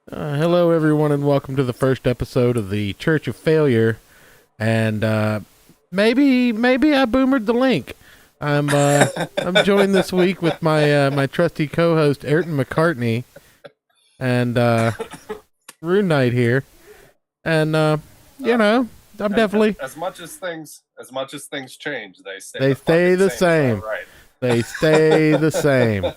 Hello, everyone, and welcome to the first episode of the Church of Failure. And maybe I boomered the link. I'm joined this week with my trusty co-host Ayrton McCartney and RuneKnight here. And I'm definitely as much as things change, they stay the same. Right. They stay the same.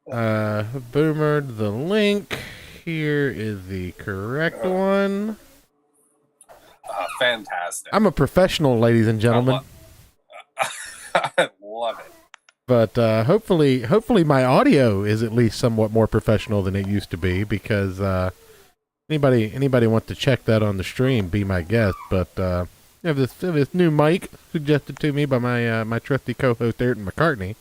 Boomered the link. Here is the correct one. Fantastic. I'm a professional, ladies and gentlemen. I love it. But hopefully my audio is at least somewhat more professional than it used to be, because anybody wants to check that on the stream, be my guest. But I have this new mic suggested to me by my trusty co-host Ayrton McCartney.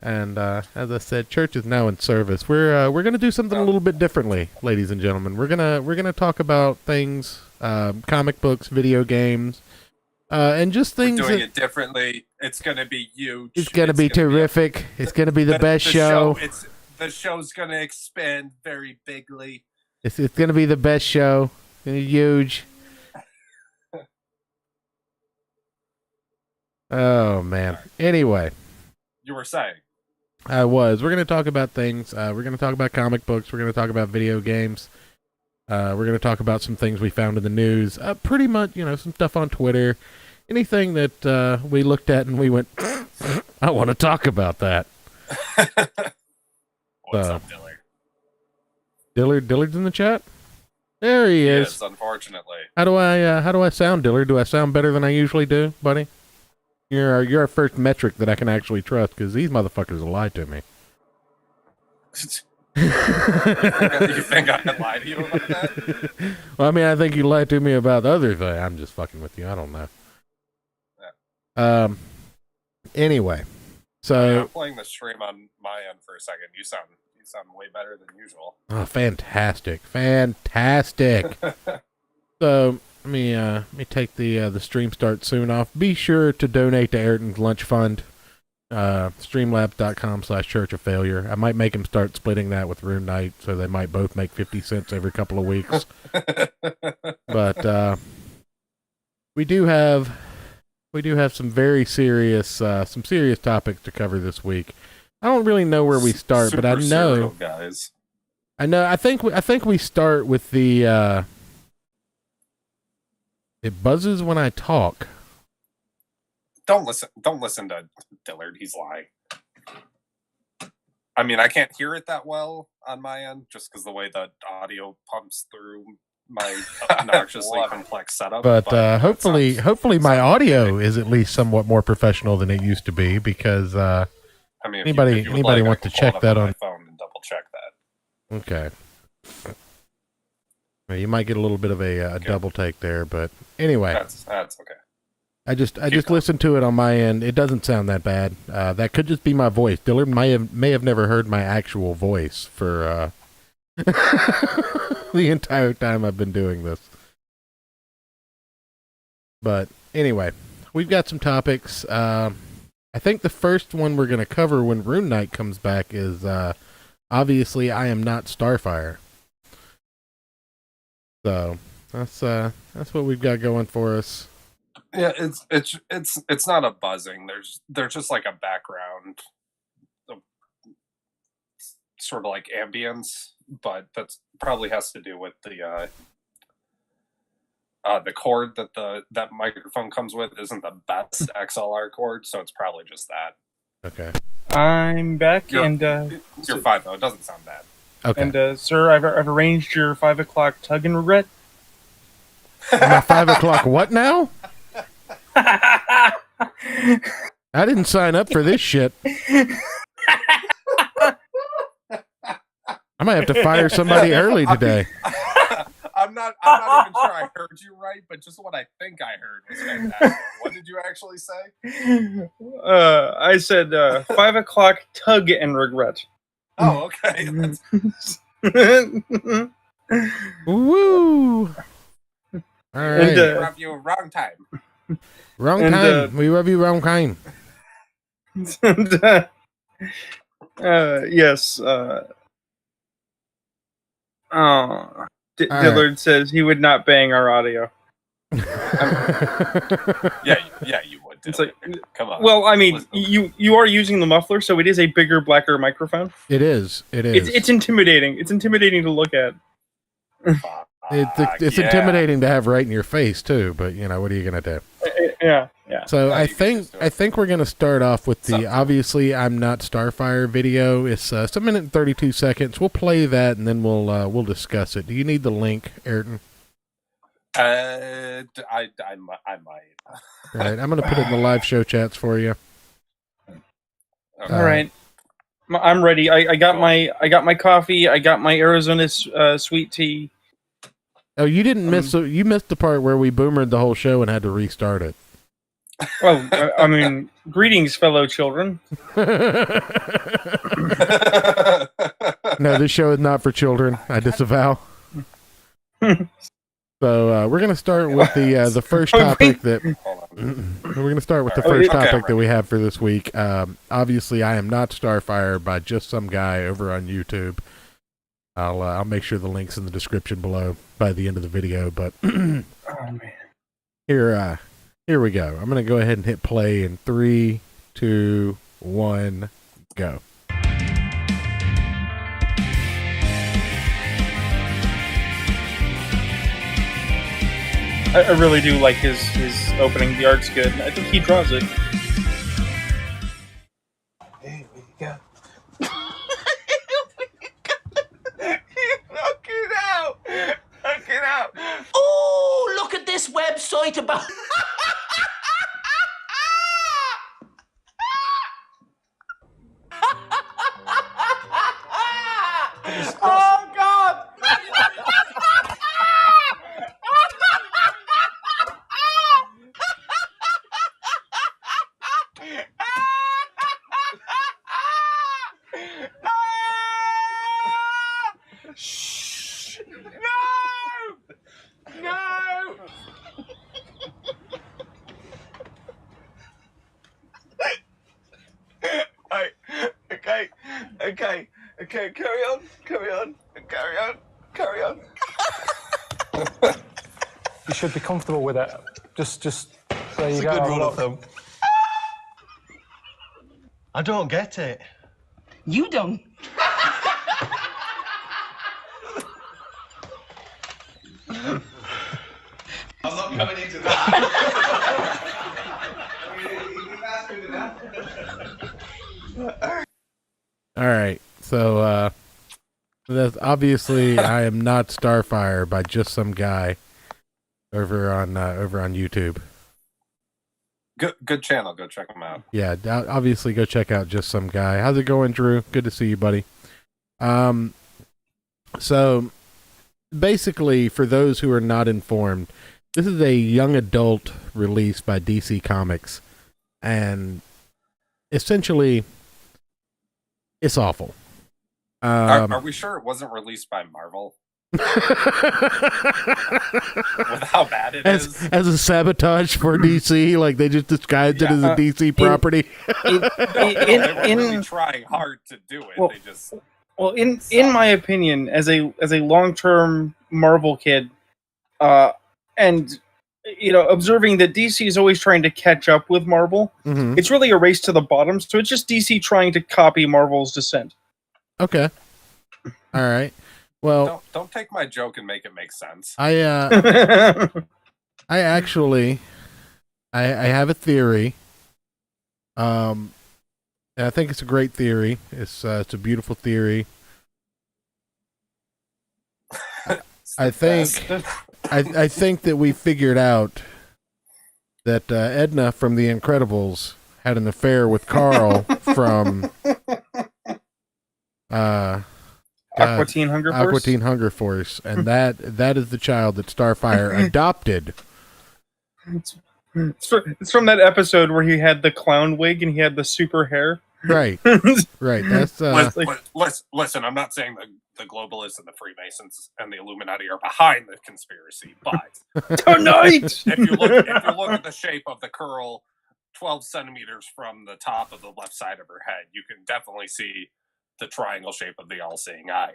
And as I said, church is now in service. We're gonna do something a little bit differently, ladies and gentlemen. We're gonna talk about things, comic books, video games, and just things. We're doing it differently. It's gonna be huge. It's gonna be terrific. It's gonna be the best show. The show's gonna expand very bigly. It's gonna be the best show. It's gonna be huge. Oh man. Anyway. You were saying. We're going to talk about things. We're going to talk about comic books. We're going to talk about video games. We're going to talk about some things we found in the news. Pretty much, some stuff on Twitter. Anything that we looked at and we went, I want to talk about that. What's up, Dillard? Dillard's in the chat? There he is. Yes, unfortunately. How do I sound, Dillard? Do I sound better than I usually do, buddy? You're our first metric that I can actually trust, because these motherfuckers will lie to me. You think I can lie to you about that? Well, I mean, I think you lied to me about the other thing. I'm just fucking with you. I don't know. Yeah. Anyway, so I'm playing the stream on my end for a second. You sound way better than usual. Oh, fantastic! So let me take the stream start soon off. Be sure to donate to Ayrton's lunch fund. Streamlabs.com/Church of Failure. I might make him start splitting that with RuneKnight, so they might both make 50 cents every couple of weeks. But we do have some very serious topics to cover this week. I don't really know where we start, but I know, guys. I think we start with the. It buzzes when I talk. Don't listen to Dillard. He's lying. I mean, I can't hear it that well on my end, just because the way the audio pumps through my obnoxiously complex setup. But hopefully my audio is at least somewhat more professional than it used to be, because I mean, anybody wants to check that on my phone and double check that. Okay. Well, you might get a little bit of a double take there, but anyway. That's okay. I just listened to it on my end. It doesn't sound that bad. That could just be my voice. Dillard may have never heard my actual voice for the entire time I've been doing this. But anyway, we've got some topics. I think the first one we're going to cover when RuneKnight comes back is obviously I am not Starfire. So that's what we've got going for us. Yeah, it's not a buzzing. There's just like a background, sort of like ambience, but that probably has to do with the cord that microphone comes with isn't the best XLR cord, so it's probably just that. Okay. I'm back, you're fine though. It doesn't sound bad. Okay. And sir, I've arranged your 5 o'clock tug and regret. My 5 o'clock what now? I didn't sign up for this shit. I might have to fire somebody early today. I'm not even sure I heard you right, but just what I think I heard was fantastic. What did you actually say? I said 5 o'clock tug and regret. Oh, okay. Woo! All right. We love you wrong time. Wrong time. We love you wrong time. And, yes. Oh, right. Dillard says he would not bang our audio. Yeah, you would. It's like, come on. well, I mean, Listen. you are using the muffler, so it is a bigger, blacker microphone. It is. It's intimidating. It's intimidating to look at. It's intimidating to have right in your face too. But what are you gonna do? Yeah. So I think we're gonna start off with the obviously I'm not Starfire video. It's a minute and 32 seconds. We'll play that and then we'll discuss it. Do you need the link, Ayrton? I might. All right, I'm gonna put it in the live show chats for you. Okay. All right, I'm ready. I got my coffee. I got my Arizona sweet tea. Oh, you didn't miss. You missed the part where we boomered the whole show and had to restart it. Well, I mean, greetings, fellow children. No, this show is not for children. I disavow. So we're gonna start with the first topic that we're gonna start with the first topic that we have for this week. Obviously, I am not Starfire by just some guy over on YouTube. I'll make sure the link's in the description below by the end of the video. But Oh man. Here we go. I'm gonna go ahead and hit play in 3, 2, 1, go. I really do like his opening. The art's good. I think he draws it. Here we go. Knock it out. Oh, look at this website about. Oh God. Shh! No! Right. Okay. Carry on. You should be comfortable with it. Just there you It's a go. good rule of thumb. I don't get it. You don't. I'm not coming into that. All right, so that's obviously I am not Starfire by just some guy over on YouTube. Good channel. Go check them out. Yeah, obviously go check out just some guy. How's it going, Drew? Good to see you, buddy. So basically, for those who are not informed, this is a young adult release by DC Comics, and essentially, it's awful. Are we sure it wasn't released by Marvel? With how bad it is? As a sabotage for DC, like they just disguised it as a DC property. They were really trying hard to do it. Well, they just in my opinion, as a long-term Marvel kid, and observing that DC is always trying to catch up with Marvel, it's really a race to the bottom. So it's just DC trying to copy Marvel's descent. Okay. All right. Well, don't take my joke and make it make sense. I actually I have a theory. And I think it's a great theory. It's a beautiful theory. I think that we figured out that Edna from The Incredibles had an affair with Carl from Aqua Teen Hunger Force. Aqua Teen Hunger Force, and that is the child that Starfire adopted. It's from that episode where he had the clown wig and he had the super hair. Right. Right. That's listen. I'm not saying the globalists and the Freemasons and the Illuminati are behind the conspiracy, but tonight, if you look at the shape of the curl, 12 centimeters from the top of the left side of her head, you can definitely see the triangle shape of the all-seeing eye.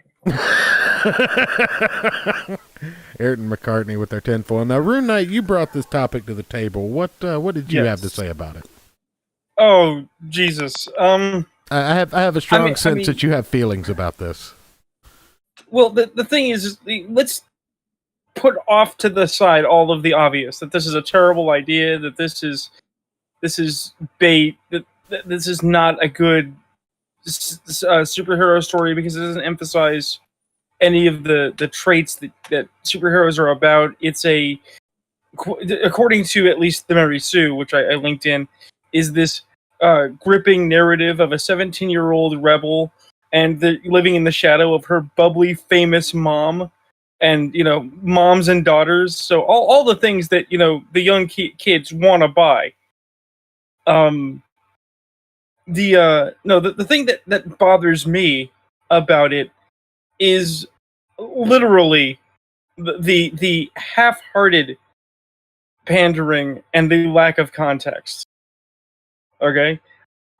Ayrton McCartney with their tinfoil. Now, RuneKnight, you brought this topic to the table. What did you have to say about it? Oh, Jesus. I have a strong sense that you have feelings about this. Well, the thing is let's put off to the side all of the obvious, that this is a terrible idea, that this is bait, that this is not a good superhero story because it doesn't emphasize any of the traits that superheroes are about. It's according to at least the Mary Sue, which I linked in, is this gripping narrative of a 17-year-old rebel and living in the shadow of her bubbly, famous mom, and moms and daughters. So all the things that the young kids want to buy. The thing that bothers me about it is literally the half-hearted pandering and the lack of context. Okay,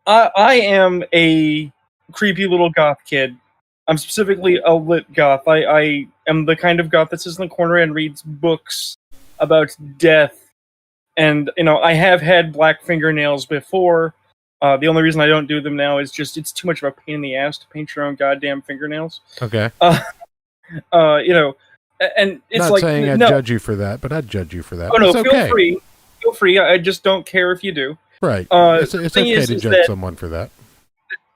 I am a creepy little goth kid. I'm specifically a lit goth. I am the kind of goth that sits in the corner and reads books about death. And, I have had black fingernails before. The only reason I don't do them now is just it's too much of a pain in the ass to paint your own goddamn fingernails. Okay. And it's not like... saying I'd judge you for that, but I'd judge you for that. Oh, no, it's okay. Feel free. Feel free. I just don't care if you do. Right. It's okay to judge someone for that.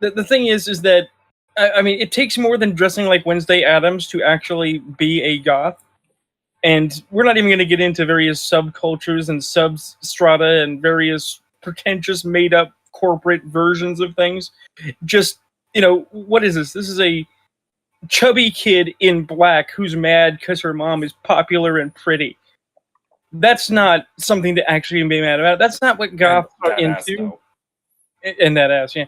The thing is that, it takes more than dressing like Wednesday Addams to actually be a goth. And we're not even going to get into various subcultures and substrata and various pretentious, made-up corporate versions of things. Just, what is this? This is a chubby kid in black who's mad because her mom is popular and pretty. That's not something to actually be mad about. That's not what goths are into. And that ass, yeah.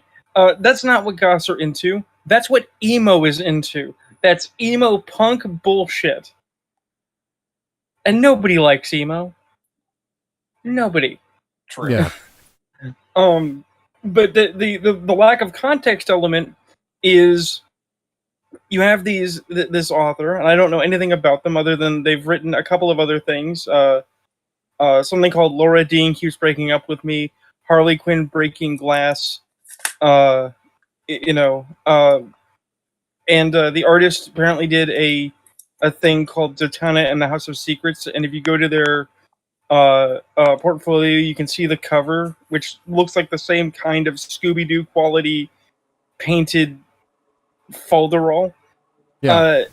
That's not what goths are into. That's what emo is into. That's emo punk bullshit. And nobody likes emo. Nobody. True. Yeah. But the lack of context element is you have this author, and I don't know anything about them other than they've written a couple of other things. Something called Laura Dean Keeps Breaking Up With Me, Harley Quinn Breaking Glass, and the artist apparently did a thing called Zatanna and the House of Secrets, and if you go to their portfolio, you can see the cover, which looks like the same kind of Scooby-Doo quality painted folderol. Yeah.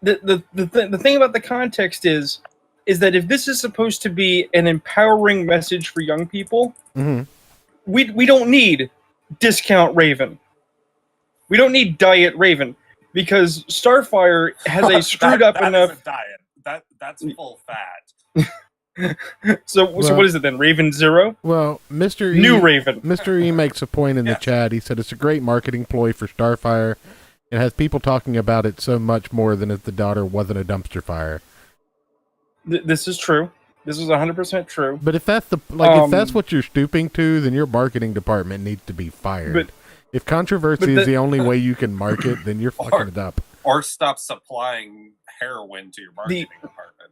The thing about the context is that if this is supposed to be an empowering message for young people, mm-hmm. we don't need Discount Raven. We don't need Diet Raven, because Starfire has a screwed up enough... That's a diet. That's full fat. So what is it then? Raven Zero? Well, Raven. Mr. E makes a point in the chat. He said it's a great marketing ploy for Starfire. It has people talking about it so much more than if the daughter wasn't a dumpster fire. This is true. This is 100% true. But if that's if that's what you're stooping to, then your marketing department needs to be fired. If controversy is the only way you can market, then you're fucking it up. Or stop supplying heroin to your marketing department.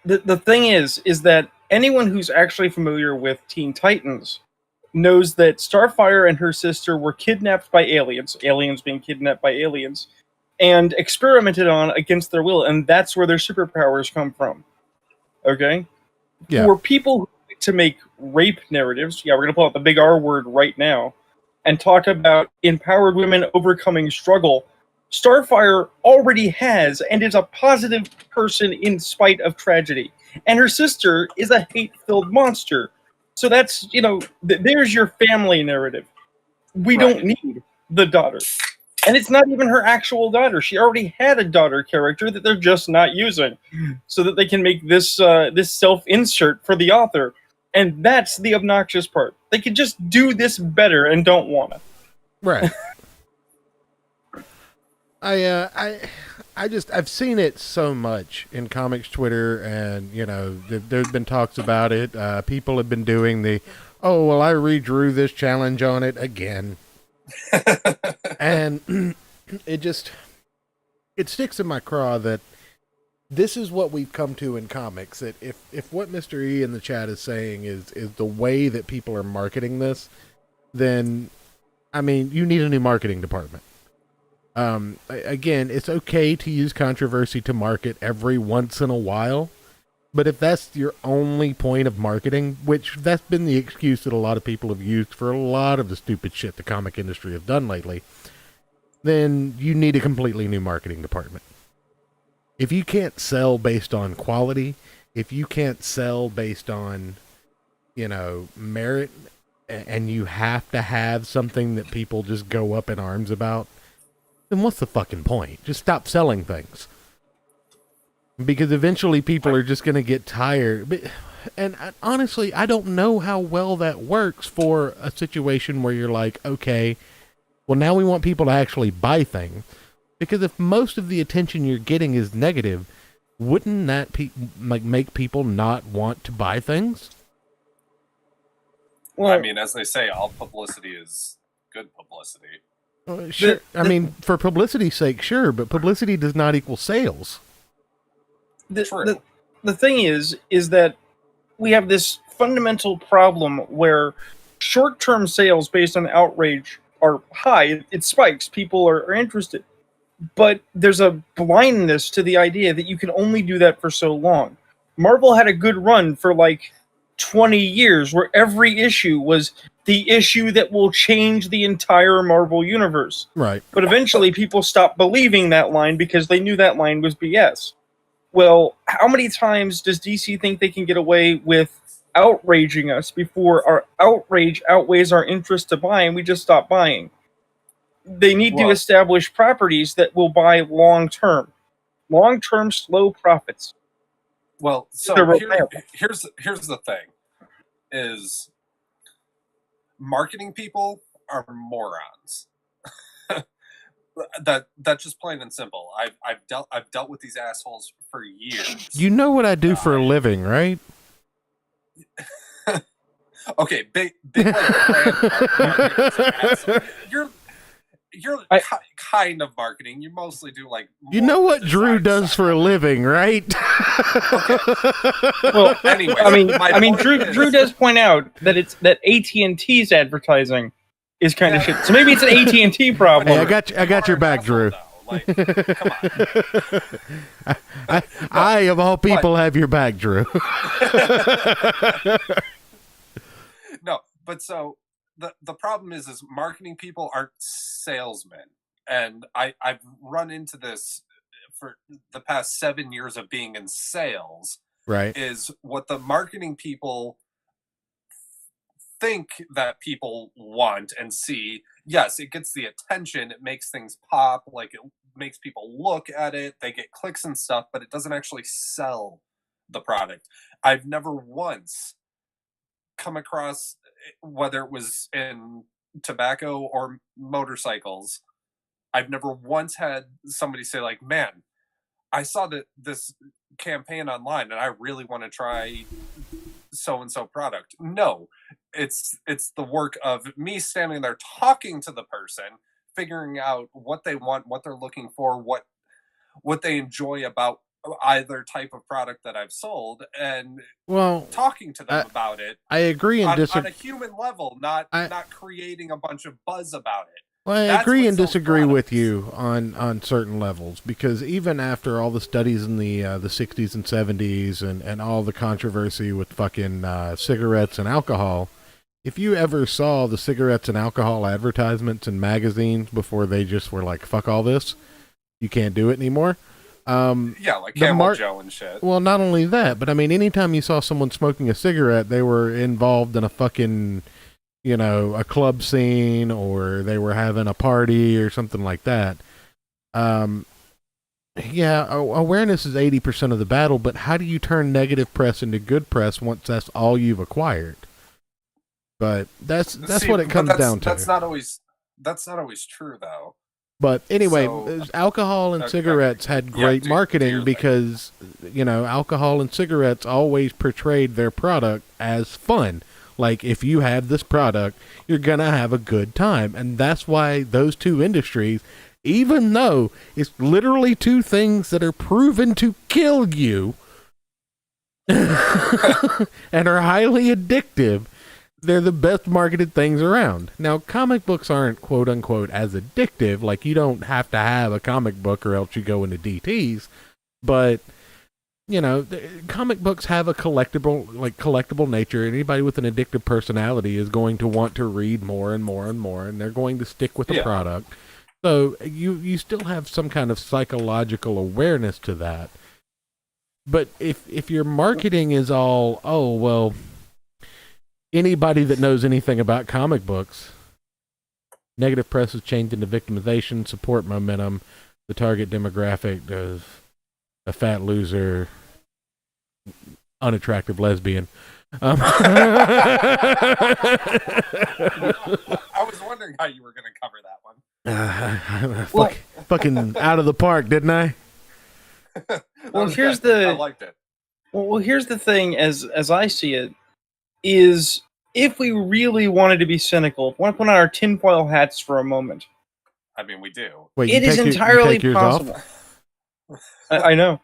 The thing is that anyone who's actually familiar with Teen Titans knows that Starfire and her sister were kidnapped by aliens being kidnapped by aliens, and experimented on against their will, and that's where their superpowers come from. Okay? Yeah. For people who like to make rape narratives, we're going to pull out the big R word right now, and talk about empowered women overcoming struggle, Starfire already has and is a positive person in spite of tragedy. And her sister is a hate-filled monster. So that's, there's your family narrative. We don't need the daughter. And it's not even her actual daughter. She already had a daughter character that they're just not using, so that they can make this self-insert for the author. And that's the obnoxious part. They could just do this better and don't want to. Right. I've seen it so much in comics Twitter, and there's been talks about it. People have been doing I redrew this challenge on it again. And it sticks in my craw that this is what we've come to in comics. That if what Mr. E in the chat is saying is the way that people are marketing this, then I mean, you need a new marketing department. Again, it's okay to use controversy to market every once in a while, but if that's your only point of marketing, which that's been the excuse that a lot of people have used for a lot of the stupid shit the comic industry have done lately, then you need a completely new marketing department. If you can't sell based on quality, if you can't sell based on, merit, and you have to have something that people just go up in arms about, then what's the fucking point? Just stop selling things. Because eventually people are just going to get tired. And honestly, I don't know how well that works for a situation where you're like, okay, well, now we want people to actually buy things. Because if most of the attention you're getting is negative, wouldn't that make people not want to buy things? Well, I mean, as they say, all publicity is good publicity. Sure. I mean, for publicity's sake, sure, but publicity does not equal sales. The thing is that we have this fundamental problem where short-term sales based on outrage are high. It spikes. People are interested. But there's a blindness to the idea that you can only do that for so long. Marvel had a good run for like 20 years where every issue was the issue that will change the entire Marvel universe. Right. But eventually people stopped believing that line because they knew that line was BS. Well, how many times does DC think they can get away with outraging us before our outrage outweighs our interest to buy and we just stop buying? They need to establish properties that will buy long-term, slow profits. Well, so here's the thing: is marketing people are morons. That's just plain and simple. I've dealt with these assholes for years. You know what I do for a living, right? Okay, big you're kind of marketing. You mostly do like. You know what Drew does for a living, right? Okay. Well, anyway, I mean, Drew does point out that it's that AT&T's advertising is kind of shit. So maybe it's an AT&T problem. Hey, I got your back, Drew. Like, come on. I of all people have your back, Drew. No, but so. The problem is marketing people aren't salesmen. And I've run into this for the past 7 years of being in sales. Right. Is what the marketing people think that people want and see. Yes, it gets the attention. It makes things pop. Like, it makes people look at it. They get clicks and stuff, but it doesn't actually sell the product. I've never once come across, whether it was in tobacco or motorcycles, I've never once had somebody say like, man, I saw this campaign online and I really want to try so-and-so product. No, it's the work of me standing there talking to the person, figuring out what they want, what they're looking for, what they enjoy about either type of product that I've sold, and talking to them about it. I agree and on a human level, not creating a bunch of buzz about it. Well, I agree and disagree with you on certain levels, because even after all the studies in the 60s and 70s and all the controversy with fucking cigarettes and alcohol, if you ever saw the cigarettes and alcohol advertisements in magazines before they just were like, fuck all this, you can't do it anymore. Like Camel Joe and shit. Well, not only that, but I mean, anytime you saw someone smoking a cigarette, they were involved in a fucking, a club scene, or they were having a party or something like that. Awareness is 80% of the battle, but how do you turn negative press into good press once that's all you've acquired? But that's what it comes down to. That's not always true, though. But anyway, alcohol and cigarettes had great marketing because, alcohol and cigarettes always portrayed their product as fun. Like, if you have this product, you're going to have a good time. And that's why those two industries, even though it's literally two things that are proven to kill you and are highly addictive, they're the best marketed things around. Now, comic books aren't quote unquote as addictive. Like, you don't have to have a comic book or else you go into DTs. But, you know, comic books have a collectible nature. Anybody with an addictive personality is going to want to read more and more and more, and they're going to stick with the product. So you still have some kind of psychological awareness to that. But if your marketing is all, oh, well, anybody that knows anything about comic books, negative press is changed into victimization, support momentum, the target demographic is a fat loser, unattractive lesbian. I was wondering how you were going to cover that one. Fucking out of the park, didn't I? Well, I liked it. Well, here's the thing, as I see it, is if we really wanted to be cynical, if we want to put on our tinfoil hats for a moment. I mean, we do. Wait, it is entirely possible. I know.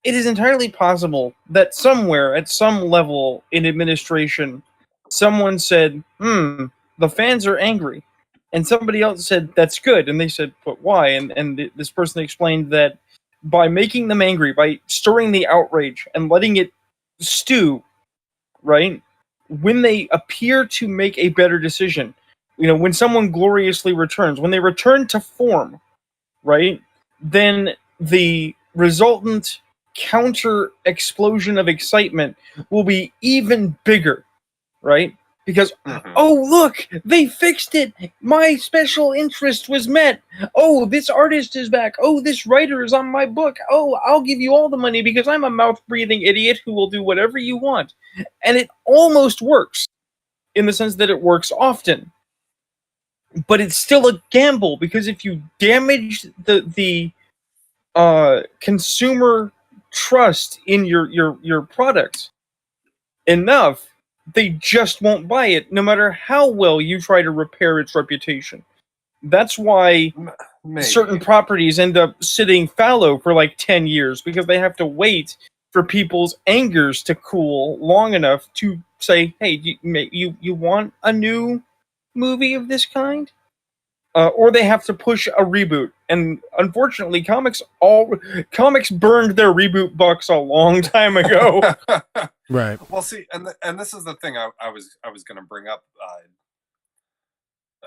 It is entirely possible that somewhere, at some level in administration, someone said, the fans are angry. And somebody else said, that's good. And they said, but why? And this person explained that by making them angry, by stirring the outrage and letting it stew, right? When they appear to make a better decision, you know, when someone gloriously returns, when they return to form, right? Then the resultant counter explosion of excitement will be even bigger, right? Because, oh, look, they fixed it. My special interest was met. Oh, this artist is back. Oh, this writer is on my book. Oh, I'll give you all the money because I'm a mouth-breathing idiot who will do whatever you want. And it almost works in the sense that it works often. But it's still a gamble because if you damage the consumer trust in your product enough, they just won't buy it, no matter how well you try to repair its reputation. That's why certain properties end up sitting fallow for like 10 years, because they have to wait for people's angers to cool long enough to say, hey, you want a new movie of this kind? Or they have to push a reboot. And unfortunately, comics burned their reboot bucks a long time ago. Right. Well, see, and this is the thing I was going to bring up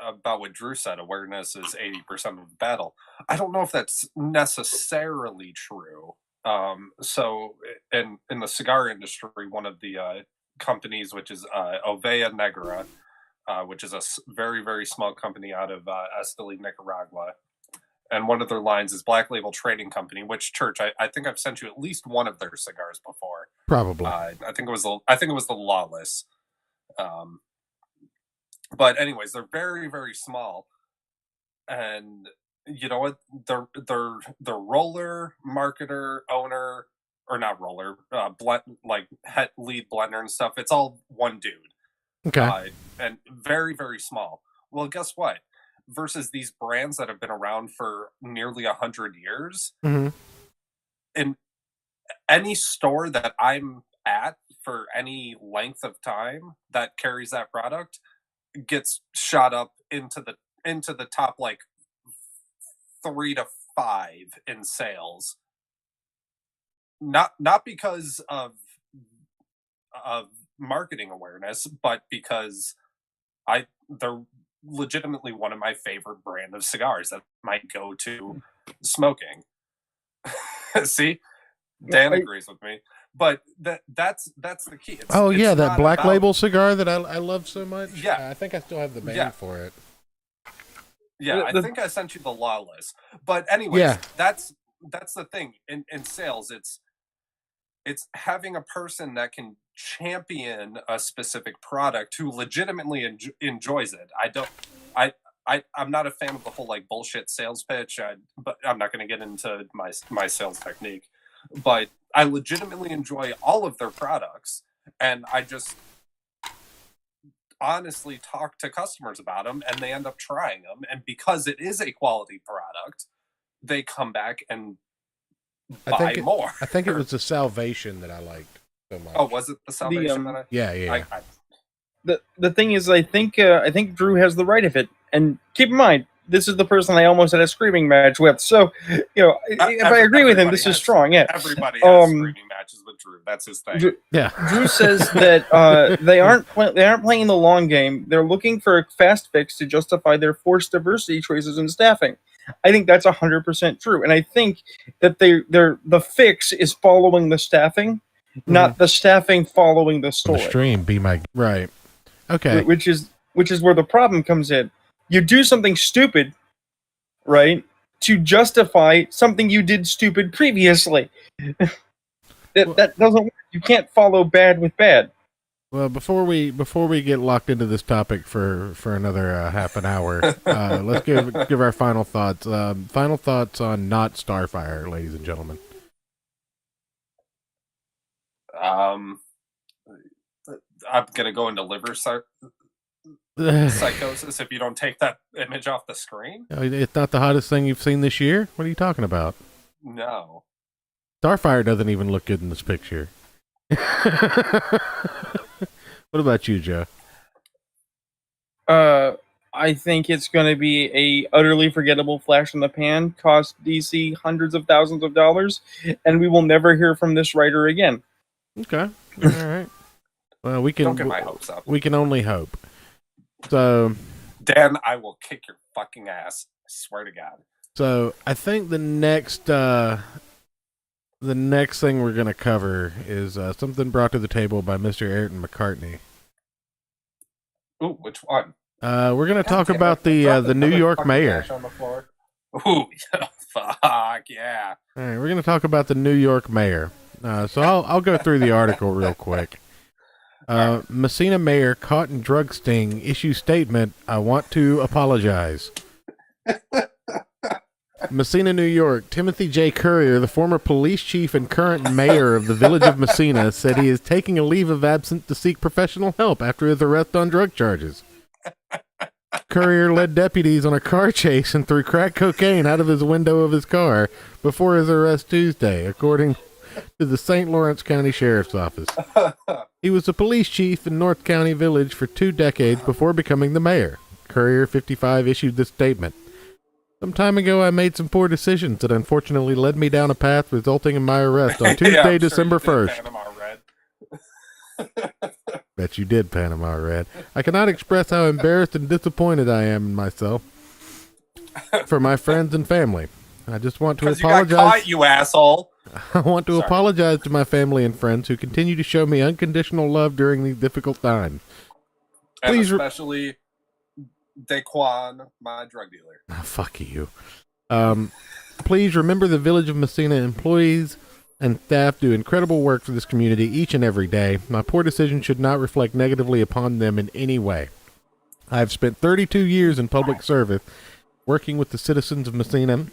about what Drew said. Awareness is 80% of the battle. I don't know if that's necessarily true. So, in the cigar industry, one of the companies, which is Ovea Negra, which is a very, very small company out of Esteli, Nicaragua. And one of their lines is Black Label Trading Company, which, Church, I think I've sent you at least one of their cigars before. Probably. I think it was the Lawless. But anyways, they're very, very small. And you know what? The roller marketer, owner, or not roller, lead blender and stuff. It's all one dude. Okay. And very, very small. Well, guess what? Versus these brands that have been around for nearly 100 years, in any store that I'm at for any length of time that carries that product gets shot up into the top like 3 to 5 in sales. Not because of marketing awareness, but because they're legitimately one of my favorite brand of cigars that might go to smoking. See, Dan agrees with me, but that's the key. It's that Black Label cigar that I love so much. Yeah, I think I still have the band for it. Yeah, I think I sent you the Lawless. But anyways, that's the thing in sales. It's having a person that can champion a specific product who legitimately enjoys it. I'm not a fan of the whole like bullshit sales pitch, but I'm not going to get into my sales technique. But I legitimately enjoy all of their products, and I just honestly talk to customers about them, and they end up trying them. And because it is a quality product, they come back and buy more. I think it was the Salvation that I liked so much. Oh, was it the Salvation that I? Yeah. The thing is, I think Drew has the right of it. And keep in mind, this is the person I almost had a screaming match with. So, if I agree with him, this is strong. Yeah, everybody has screaming matches with Drew. That's his thing. Drew says that they aren't playing the long game. They're looking for a fast fix to justify their forced diversity choices in staffing. I think that's 100% true, and I think that the fix is following the staffing, not the staffing following the story. The stream, be my right. Okay, which is where the problem comes in. You do something stupid, right, to justify something you did stupid previously. That doesn't work. You can't follow bad with bad. Well, before we get locked into this topic for another half an hour, let's give our final thoughts. Final thoughts on not Starfire, ladies and gentlemen. I'm gonna go into liver psychosis if you don't take that image off the screen. It's not the hottest thing you've seen this year? What are you talking about? No. Starfire doesn't even look good in this picture. What about you, Joe? I think it's going to be a utterly forgettable flash in the pan, cost DC hundreds of thousands of dollars, and we will never hear from this writer again. Okay. All right. Well, we can... Don't get my hopes up. We can only hope. So... Dan, I will kick your fucking ass. I swear to God. So, I think the next thing we're going to cover is something brought to the table by Mr. Ayrton McCartney. Ooh, which one? We're going to talk about the New York mayor. On the floor. Ooh, fuck, yeah. All right, we're going to talk about the New York mayor. So I'll go through the article real quick. Messina mayor caught in drug sting issues statement, I want to apologize. Messina, New York. Timothy J. Courier, the former police chief and current mayor of the village of Messina, said he is taking a leave of absence to seek professional help after his arrest on drug charges. Courier led deputies on a car chase and threw crack cocaine out of his window of his car before his arrest Tuesday, according to the St. Lawrence County Sheriff's Office. He was the police chief in North County Village for 2 decades before becoming the mayor. Courier, 55, issued this statement. Some time ago, I made some poor decisions that unfortunately led me down a path resulting in my arrest on Tuesday, December 1st. Panama Red. Bet you did, Panama Red. I cannot express how embarrassed and disappointed I am in myself for my friends and family. I just want to apologize. You got caught, you asshole. I want to apologize to my family and friends who continue to show me unconditional love during these difficult times. And especially Daquan, my drug dealer. Oh, fuck you. Please remember the Village of Messina employees and staff do incredible work for this community each and every day. My poor decision should not reflect negatively upon them in any way. I have spent 32 years in public service working with the citizens of Messina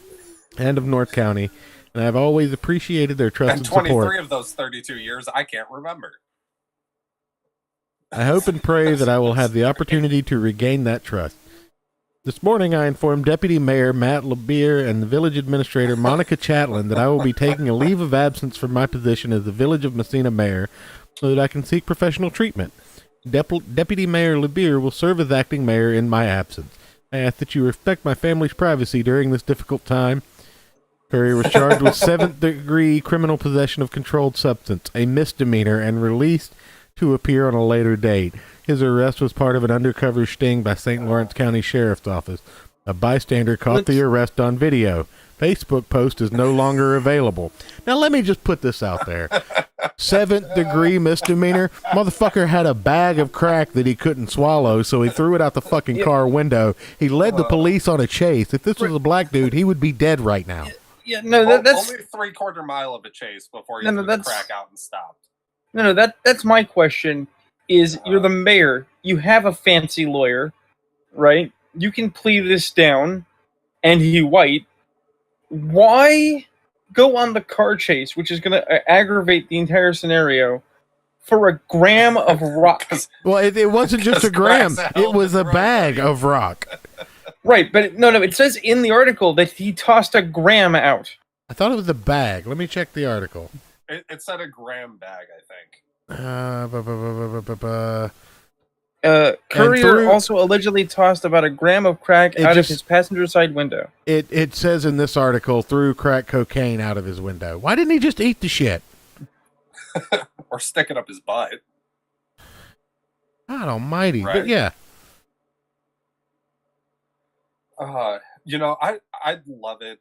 and of North County, and I have always appreciated their trust and support. 23 of those 32 years, I can't remember. I hope and pray that I will have the opportunity to regain that trust. This morning, I informed Deputy Mayor Matt LeBeer and the Village Administrator Monica Chatlin that I will be taking a leave of absence from my position as the Village of Messina Mayor so that I can seek professional treatment. Deputy Mayor LeBeer will serve as acting mayor in my absence. I ask that you respect my family's privacy during this difficult time. Courier was charged with 7th-degree criminal possession of controlled substance, a misdemeanor, and released to appear on a later date. His arrest was part of an undercover sting by St. Lawrence County Sheriff's Office. A bystander caught the arrest on video. Facebook post is no longer available. Now let me just put this out there. 7th-degree misdemeanor. Motherfucker had a bag of crack that he couldn't swallow, so he threw it out the fucking car window. He led the police on a chase. If this was a black dude, he would be dead right now. Yeah, no, that's only 3/4 mile of a chase before he threw the crack out and stopped. No, that's my question. Is you're the mayor, you have a fancy lawyer, right? You can plead this down, and he white. Why go on the car chase, which is going to aggravate the entire scenario, for a gram of rock. Well, it wasn't just a gram. It was a bag of rock. Right, but no, it says in the article that he tossed a gram out. I thought it was a bag. Let me check the article. It said a gram bag, I think. Courier also allegedly tossed about a gram of crack out of his passenger side window. It says in this article, threw crack cocaine out of his window. Why didn't he just eat the shit? Or stick it up his butt. God almighty. Right. But yeah. You know, I'd love it,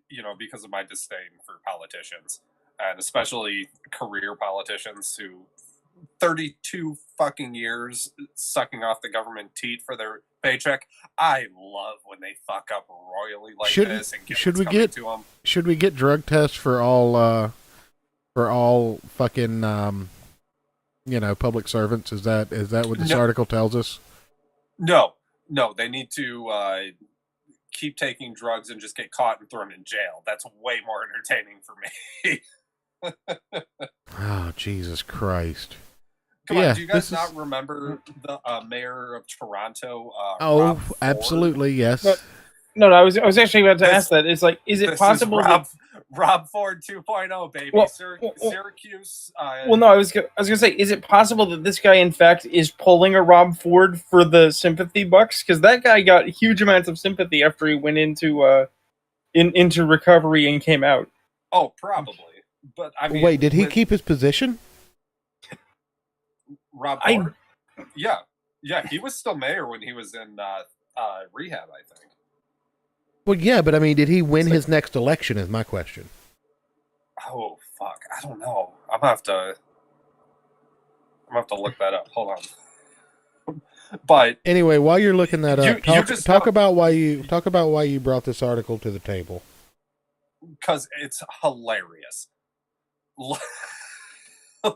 you know, because of my disdain for politicians, and especially career politicians who 32 fucking years sucking off the government teat for their paycheck. I love when they fuck up royally like this and should we get to them. Should we get drug tests for all fucking you know, public servants? Is that what this article tells us? No, they need to keep taking drugs and just get caught and thrown in jail. That's way more entertaining for me. Oh, Jesus Christ. Come on, do you guys not remember the mayor of Toronto? Oh, absolutely, yes. No, I was actually about to ask that. It's like, is it possible Rob Ford 2.0, baby. Syracuse. I was gonna say, is it possible that this guy, in fact, is pulling a Rob Ford for the sympathy bucks? Because that guy got huge amounts of sympathy after he went into recovery and came out. Oh, probably. But I mean, wait, did he keep his position? Rob Ford? Yeah, he was still mayor when he was in rehab, I think. Well, yeah, but I mean, did he win his next election is my question. Oh, fuck. I don't know. I'm gonna have to look that up. Hold on. But anyway, while you're looking that up, talk about why you brought this article to the table. Because it's hilarious.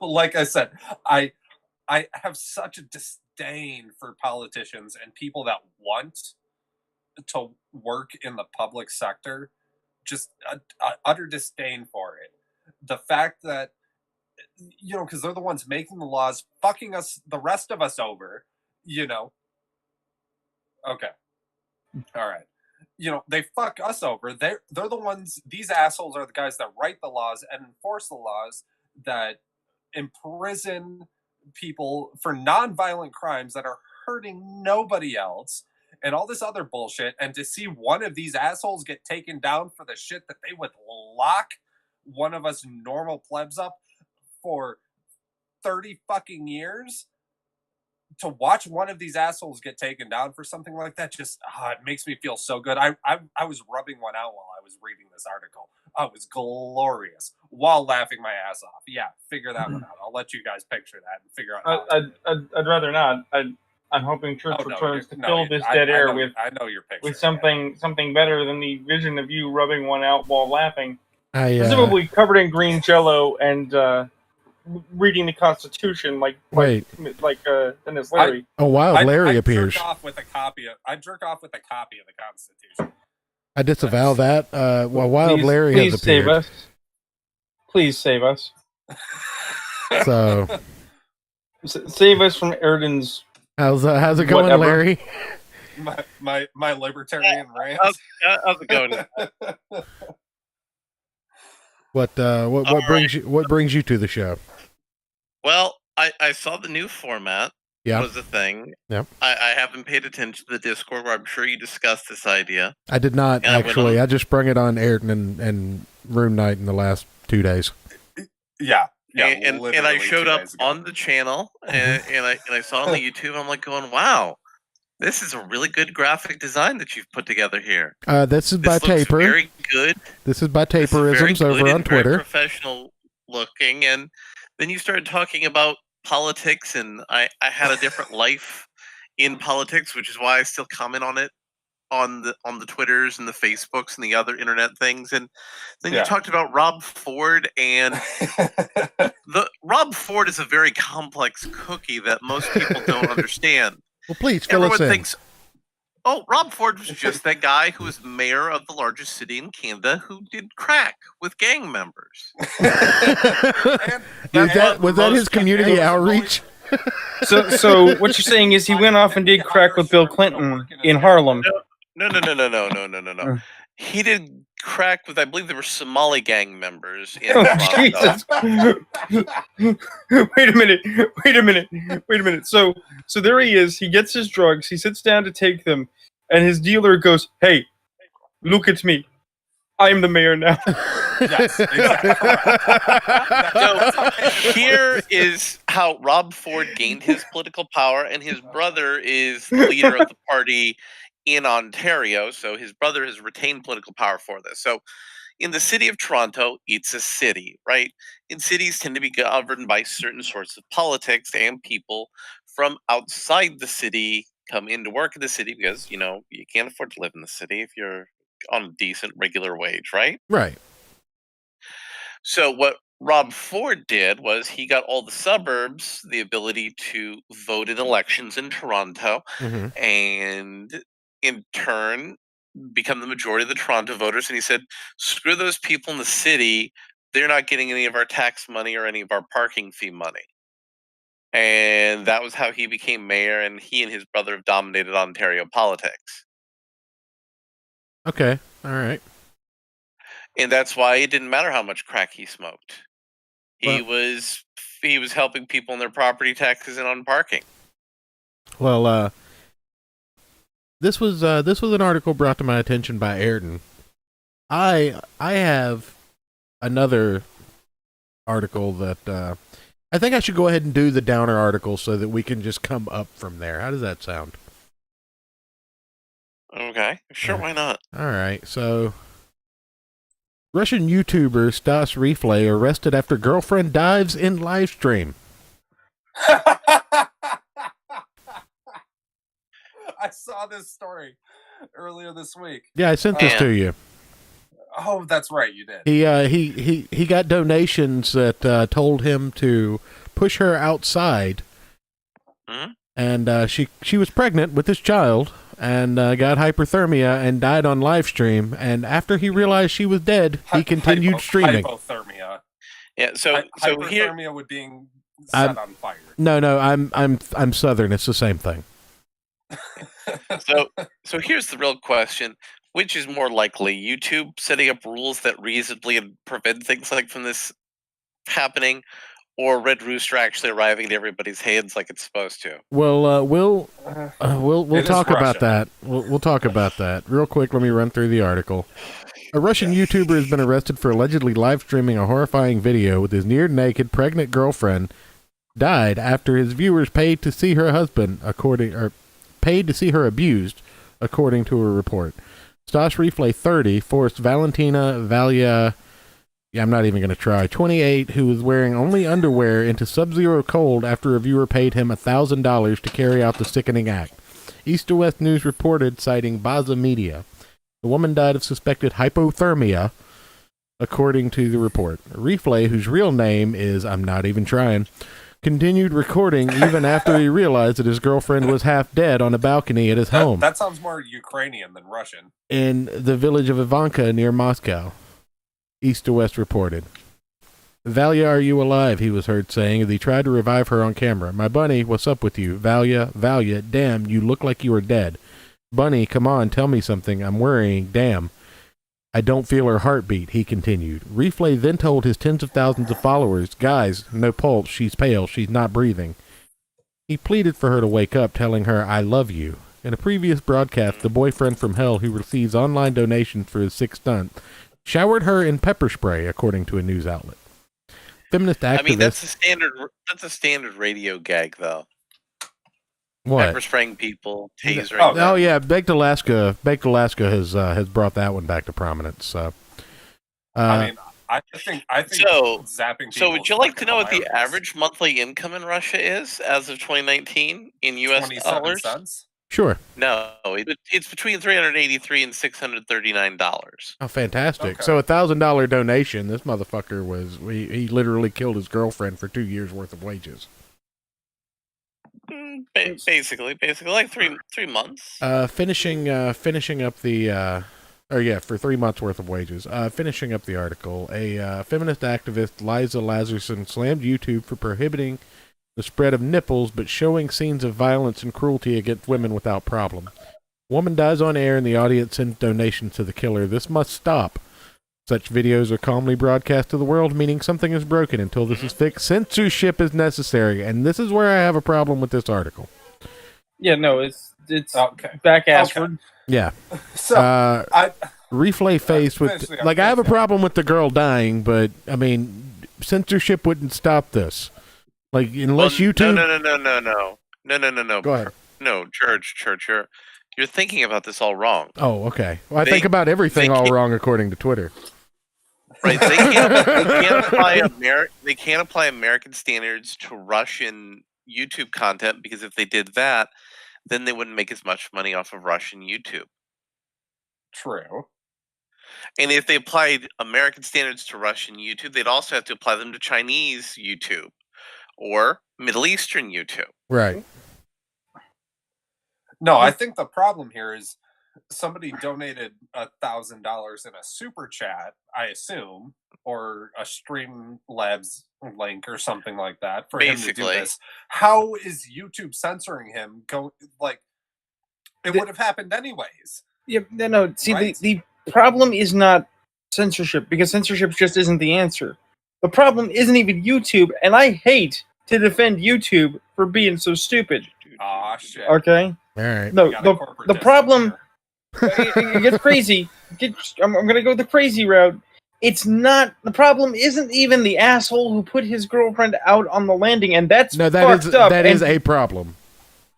Like I said, I have such a disdain for politicians and people that want to work in the public sector. Just utter disdain for it. The fact that, you know, because they're the ones making the laws, fucking us, the rest of us over, you know. Okay. All right. You know, they fuck us over. They're the ones, these assholes are the guys that write the laws and enforce the laws that imprison people for non-violent crimes that are hurting nobody else and all this other bullshit. And to see one of these assholes get taken down for the shit that they would lock one of us normal plebs up for 30 fucking years, to watch one of these assholes get taken down for something like that, just it makes me feel so good. I was rubbing one out while I was reading this article. Oh, it was glorious while laughing my ass off. Yeah, figure that one out. I'll let you guys picture that and figure out. I'd rather not. I'm hoping Church returns to fill this dead air with something better than the vision of you rubbing one out while laughing, presumably covered in green Jello and reading the Constitution like Dennis Leary. Wild Larry appears. I jerk off with a copy of the Constitution. I disavow that. Wild Larry has appeared. Please save us. So save us from Ayrton's. How's it going, whatever. Larry? My libertarian rant. How's it going? What brings you to the show? Well, I saw the new format. Yeah, was a thing. Yep. I haven't paid attention to the Discord where I'm sure you discussed this idea. I did not actually. I just sprung it on Ayrton and RuneKnight in the last 2 days. Yeah. And I showed up on the channel and I saw it on the YouTube. I'm like going, wow, this is a really good graphic design that you've put together here. This is by Taper. Very good. This is by Taperisms over on Twitter. Very professional looking, and then you started talking about politics, and I had a different life in politics, which is why I still comment on it on the Twitters and the Facebooks and the other internet things. And then you talked about Rob Ford, and Rob Ford is a very complex cookie that most people don't understand. Well, please fill us in. Oh, Rob Ford was just that guy who was mayor of the largest city in Canada who did crack with gang members. Was that his community outreach? So what you're saying is he went off and did crack with Bill Clinton in Harlem. No. He did crack with, I believe there were Somali gang members in Oh, Toronto. Jesus. Wait a minute. So there he is. He gets his drugs. He sits down to take them. And his dealer goes, "Hey, look at me. I'm the mayor now." Yes, exactly. So here is how Rob Ford gained his political power, and his brother is the leader of the party in Ontario. So his brother has retained political power for this. So in the city of Toronto, it's a city, right? And cities tend to be governed by certain sorts of politics, and people from outside the city come in to work in the city because, you can't afford to live in the city if you're on a decent regular wage, right? Right. So what Rob Ford did was he got all the suburbs the ability to vote in elections in Toronto, Mm-hmm. and in turn become the majority of the Toronto voters. And he said, screw those people in the city. They're not getting any of our tax money or any of our parking fee money. And that was how he became mayor, and he and his brother have dominated Ontario politics. Okay. All right. And that's why it didn't matter how much crack he smoked. He was helping people in their property taxes and on parking. Well, this was an article brought to my attention by Ayrton. I have another article that I think I should go ahead and do the downer article so that we can just come up from there. How does that sound? Okay, sure, why not? All right, so Russian YouTuber Stas Reflay arrested after girlfriend dives in live stream. I saw this story earlier this week. Yeah, I sent this to you. Oh, that's right, you did. He got donations that told him to push her outside, and she was pregnant with his child and got hyperthermia and died on live stream. And after he realized she was dead, he continued streaming. Hypothermia. Yeah, so hyperthermia with being set on fire. No, I'm Southern. It's the same thing. So here's the real question. Which is more likely, YouTube setting up rules that reasonably prevent things like from this happening, or Red Rooster actually arriving to everybody's hands like it's supposed to? Well, we'll talk about that. We'll talk about that real quick. Let me run through the article. A Russian YouTuber has been arrested for allegedly live streaming a horrifying video with his near naked pregnant girlfriend died after his viewers paid to see her husband paid to see her abused, according to a report. Stas Reflay 30 forced Valentina Valia, I'm not even going to try, 28, who was wearing only underwear into sub-zero cold after a viewer paid him $1,000 to carry out the sickening act. East to West News reported, citing Baza Media. The woman died of suspected hypothermia, according to the report. Reflay, whose real name is, I'm not even trying, continued recording even after he realized that his girlfriend was half dead on a balcony at his home. That sounds more Ukrainian than Russian. In the village of Ivanka near Moscow. East to West reported. Valia, are you alive? He was heard saying as he tried to revive her on camera. My bunny, what's up with you? Valia, damn, you look like you were dead. Bunny, come on, tell me something. I'm worrying, damn. I don't feel her heartbeat, he continued. Reflay then told his tens of thousands of followers, guys, no pulse, she's pale, she's not breathing. He pleaded for her to wake up, telling her, I love you. In a previous broadcast, the boyfriend from hell who receives online donations for his sick stunt showered her in pepper spray, according to a news outlet. Feminist activist... I mean, that's a standard radio gag, though. What? Pepper spraying people, tasering. Oh yeah, Baked Alaska has brought that one back to prominence. So, I think so. Zapping people. So, would you like to know what the average monthly income in Russia is as of 2019 in U.S. dollars? Cents? Sure. No, it's between $383 and $639. Oh, fantastic! Okay. So $1,000 donation. This motherfucker he literally killed his girlfriend for 2 years worth of wages. Basically, like three months. Finishing up the for 3 months worth of wages. Finishing up the article, a feminist activist, Liza Lazarson, slammed YouTube for prohibiting the spread of nipples, but showing scenes of violence and cruelty against women without problem. Woman dies on air and the audience sends donations to the killer. This must stop. Such videos are calmly broadcast to the world, meaning something is broken. Until this is fixed, censorship is necessary. And this is where I have a problem with this article. Yeah, no, it's Okay. back assward. Yeah. So Reflay face with... Like, I have a problem with the girl dying, but, I mean, censorship wouldn't stop this. Like, unless YouTube... No. Go ahead. No, Church, you're thinking about this all wrong. Oh, okay. Well, I think about everything all wrong according to Twitter. Right? They can't apply American standards to Russian YouTube content, because if they did that, then they wouldn't make as much money off of Russian YouTube. true. And if they applied American standards to Russian YouTube, they'd also have to apply them to Chinese YouTube or Middle Eastern YouTube. Right. No, I think the problem here is somebody donated $1,000 in a super chat, I assume, or a Streamlabs link or something like that for him to do this. How is YouTube censoring him? It would have happened anyways. Yeah, no. See, Right? the problem is not censorship, because censorship just isn't the answer. The problem isn't even YouTube, and I hate to defend YouTube for being so stupid. Aw, shit. Okay. All right. No, We got a corporate the discount problem here. it gets crazy. I'm going to go the crazy route. It's not the problem. Isn't even the asshole who put his girlfriend out on the landing, and that's No, fucked up. that is and a problem.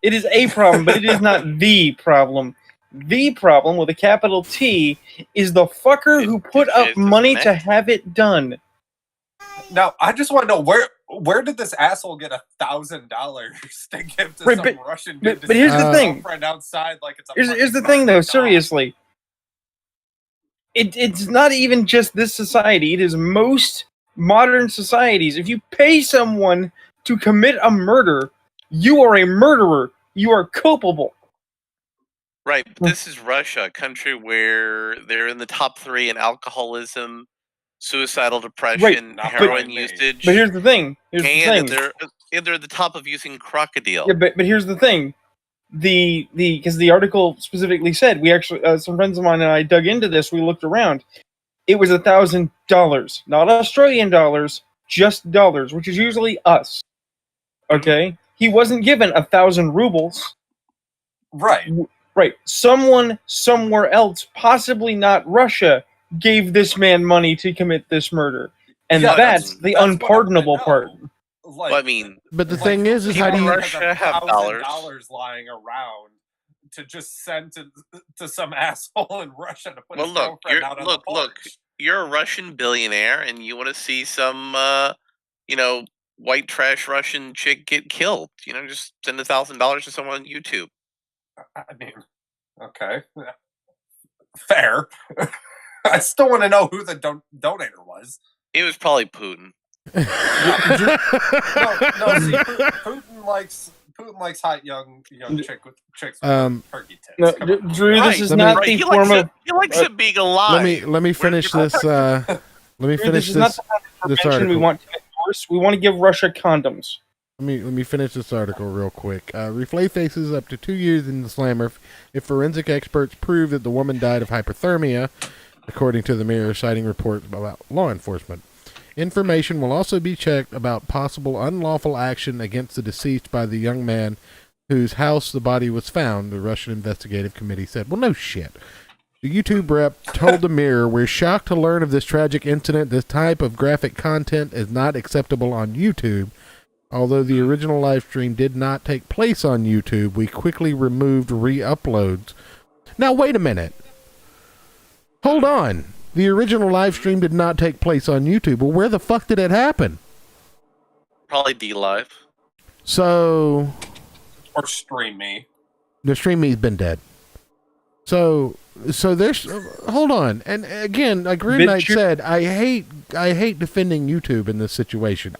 It is a problem, but it is not the problem. The problem with a capital T is the fucker who put up money to have it done. Now, I just want to know where did this asshole get $1,000 to give to some Russian dude? But here's the thing. Outside like it's a Here's the thing, though. Seriously, it's not even just this society. It is most modern societies. If you pay someone to commit a murder, you are a murderer. You are culpable. Right. But this is Russia, a country where they're in the top 3 in alcoholism, suicidal depression, heroin usage. But here's the thing. And they're at the top of using crocodile. Yeah, but here's the thing. Because the article specifically said, we actually some friends of mine and I dug into this. We looked around. It was $1,000, not Australian dollars, just dollars, which is usually us. Okay, he wasn't given 1,000 rubles. Right. Right. Someone somewhere else, possibly not Russia, gave this man money to commit this murder, and that's the unpardonable part. Like, I mean, but the thing is how do you Russia have dollars lying around to just send to some asshole in Russia to put his look, girlfriend out on the porch? you're a Russian billionaire, and you want to see some, white trash Russian chick get killed. Just send $1,000 to someone on YouTube. I mean, okay, fair. I still want to know who the donator was. It was probably Putin. No, see, Putin likes hot young chicks with turkey tits. No, Drew, this is not the form of. He likes it being alive. Let me finish this. Let me finish this article. We want to endorse. We want to give Russia condoms. Let me finish this article real quick. Reflay faces up to 2 years in the slammer if forensic experts prove that the woman died of hypothermia, according to the Mirror, citing reports about law enforcement. Information will also be checked about possible unlawful action against the deceased by the young man whose house the body was found, the Russian investigative committee said. Well, no shit. The YouTube rep told the Mirror, "We're shocked to learn of this tragic incident. This type of graphic content is not acceptable on YouTube. Although the original live stream did not take place on YouTube, we quickly removed re-uploads." Now, wait a minute. Hold on. The original live stream did not take place on YouTube. Well, where the fuck did it happen? Probably D-Live. So... Or Stream Me. The Stream Me's been dead. So there's... hold on. And again, like RuneKnight said, I hate defending YouTube in this situation.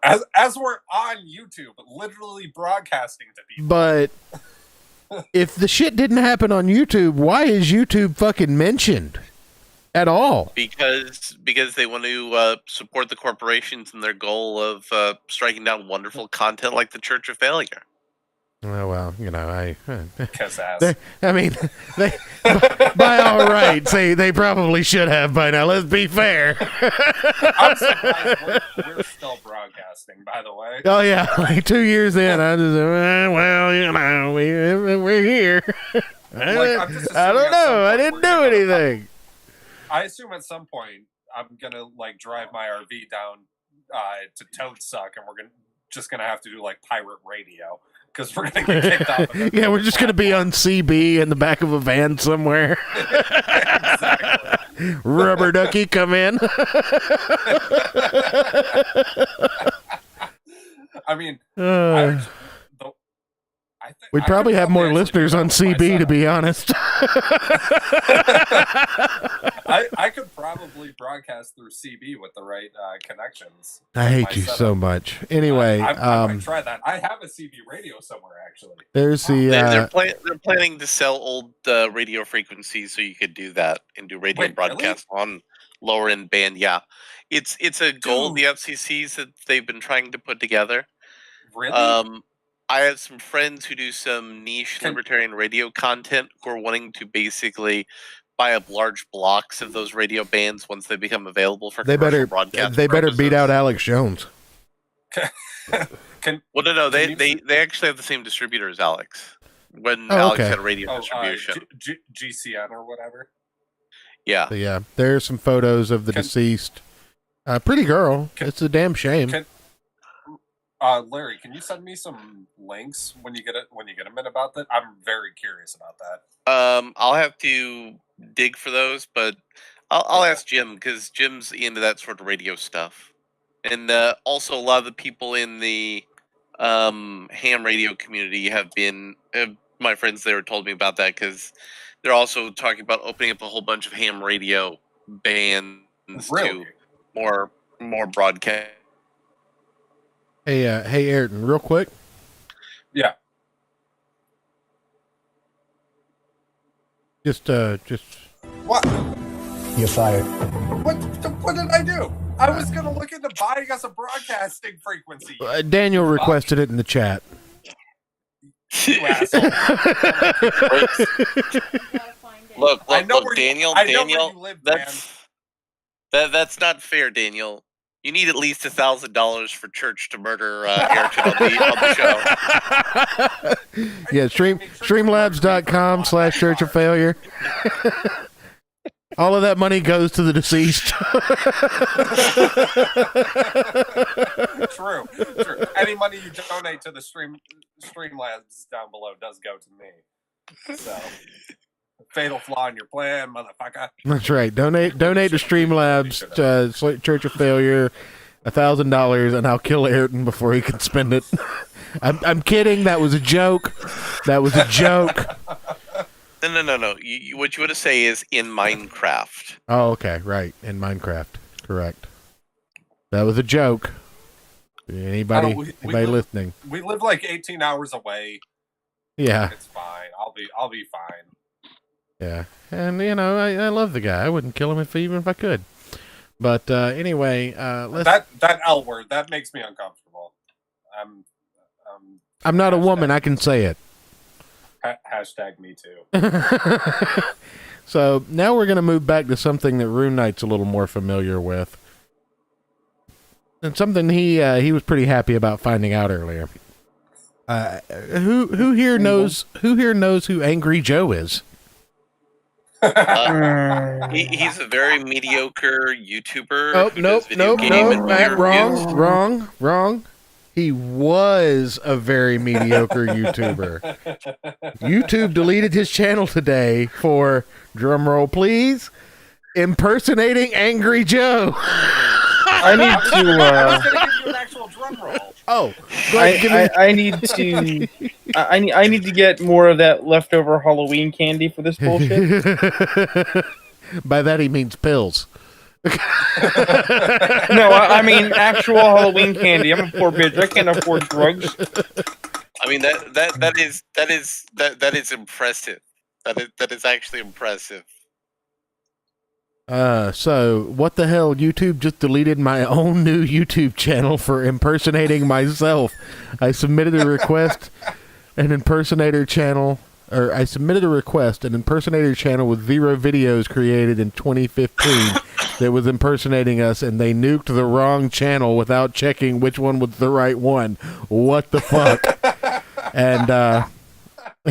As we're on YouTube, literally broadcasting to people. But if the shit didn't happen on YouTube, why is YouTube fucking mentioned at all? Because they want to support the corporations and their goal of striking down wonderful content like the Church of Failure. Oh, well, you know, Kiss ass. I mean, they by all rights, they probably should have by now. Let's be fair. I'm surprised we're still broadcasting, by the way. Oh yeah, like 2 years in, I just well, you know, we're here. I'm just I don't assuming at some know. I point didn't we're do gonna anything. I assume at some point I'm gonna like drive my RV down to Toadsuck, and we're just gonna have to do like pirate radio because we're gonna get kicked off. Of Yeah, we're just gonna be on CB in the back of a van somewhere. Exactly. Rubber ducky, come in. I mean, We'd probably have more listeners on CB, to be honest. I could probably broadcast through CB with the right connections. I hate you so much. Anyway, I might try that. I have a CB radio somewhere, actually. there's the They're planning to sell old radio frequencies so you could do that and do radio broadcasts on lower end band. Yeah, it's a goal of the FCC's that they've been trying to put together. Really? I have some friends who do some niche libertarian radio content who are wanting to basically buy up large blocks of those radio bands once they become available for commercial broadcast. They better beat out Alex Jones. No, they actually have the same distributor as Alex. When Alex had radio distribution, GCN or whatever. Yeah, So, yeah. There's some photos of the deceased. Pretty girl. It's a damn shame. Larry, can you send me some links when you get a minute about that? I'm very curious about that. I'll have to dig for those, but I'll ask Jim because Jim's into that sort of radio stuff, and also a lot of the people in the ham radio community have been my friends there told me about that because they're also talking about opening up a whole bunch of ham radio bands to more broadcast. Hey, Ayrton, real quick. Yeah. Just. What? You're fired. What did I do? I was gonna look into buying us a broadcasting frequency. Daniel requested it in the chat. You asshole. Look, Daniel. Daniel, that's not fair, Daniel. You need at least $1,000 for church to murder Ayrton on the show. Yeah, streamlabs.com/Church of Failure. All of that money goes to the deceased. True. Any money you donate to the Streamlabs down below does go to me. So, fatal flaw in your plan, motherfucker. That's right. Donate to Streamlabs, Church of Failure, $1,000, and I'll kill Ayrton before he can spend it. I'm kidding. That was a joke. No. What you want to say is in Minecraft. Oh, okay. Right. In Minecraft. Correct. That was a joke. Anybody listening? We live like 18 hours away. Yeah. It's fine. I'll be fine. Yeah. And, I love the guy. I wouldn't kill him even if I could. But anyway, that L word, that makes me uncomfortable. I'm not a woman. I can say it. Hashtag me too. So now we're going to move back to something that RuneKnight's a little more familiar with. And something he was pretty happy about finding out earlier. Who here knows who Angry Joe is? He's a very mediocre YouTuber. Oh, nope, Matt, wrong. He was a very mediocre YouTuber. YouTube deleted his channel today for, drumroll please, impersonating Angry Joe. I need to. I was going to give you an actual drum roll. Oh, I need to. I need to get more of that leftover Halloween candy for this bullshit. By that he means pills. No, I mean actual Halloween candy. I'm a poor bitch. I can't afford drugs. I mean that is impressive. That is actually impressive. So what the hell? YouTube just deleted my own new YouTube channel for impersonating myself. I submitted a request, an impersonator channel, or I submitted a request, an impersonator channel with 0 videos created in 2015 that was impersonating us, and they nuked the wrong channel without checking which one was the right one. What the fuck? And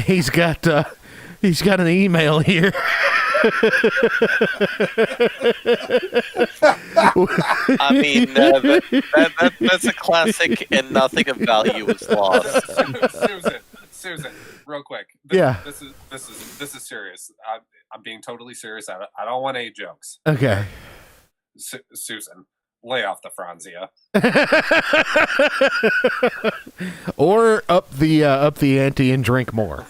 he's got an email here. I mean, that's a classic, and nothing of value is lost. Susan, real quick. This is serious. I'm being totally serious. I don't want any jokes. Okay. Susan, lay off the Franzia. Or up the ante and drink more.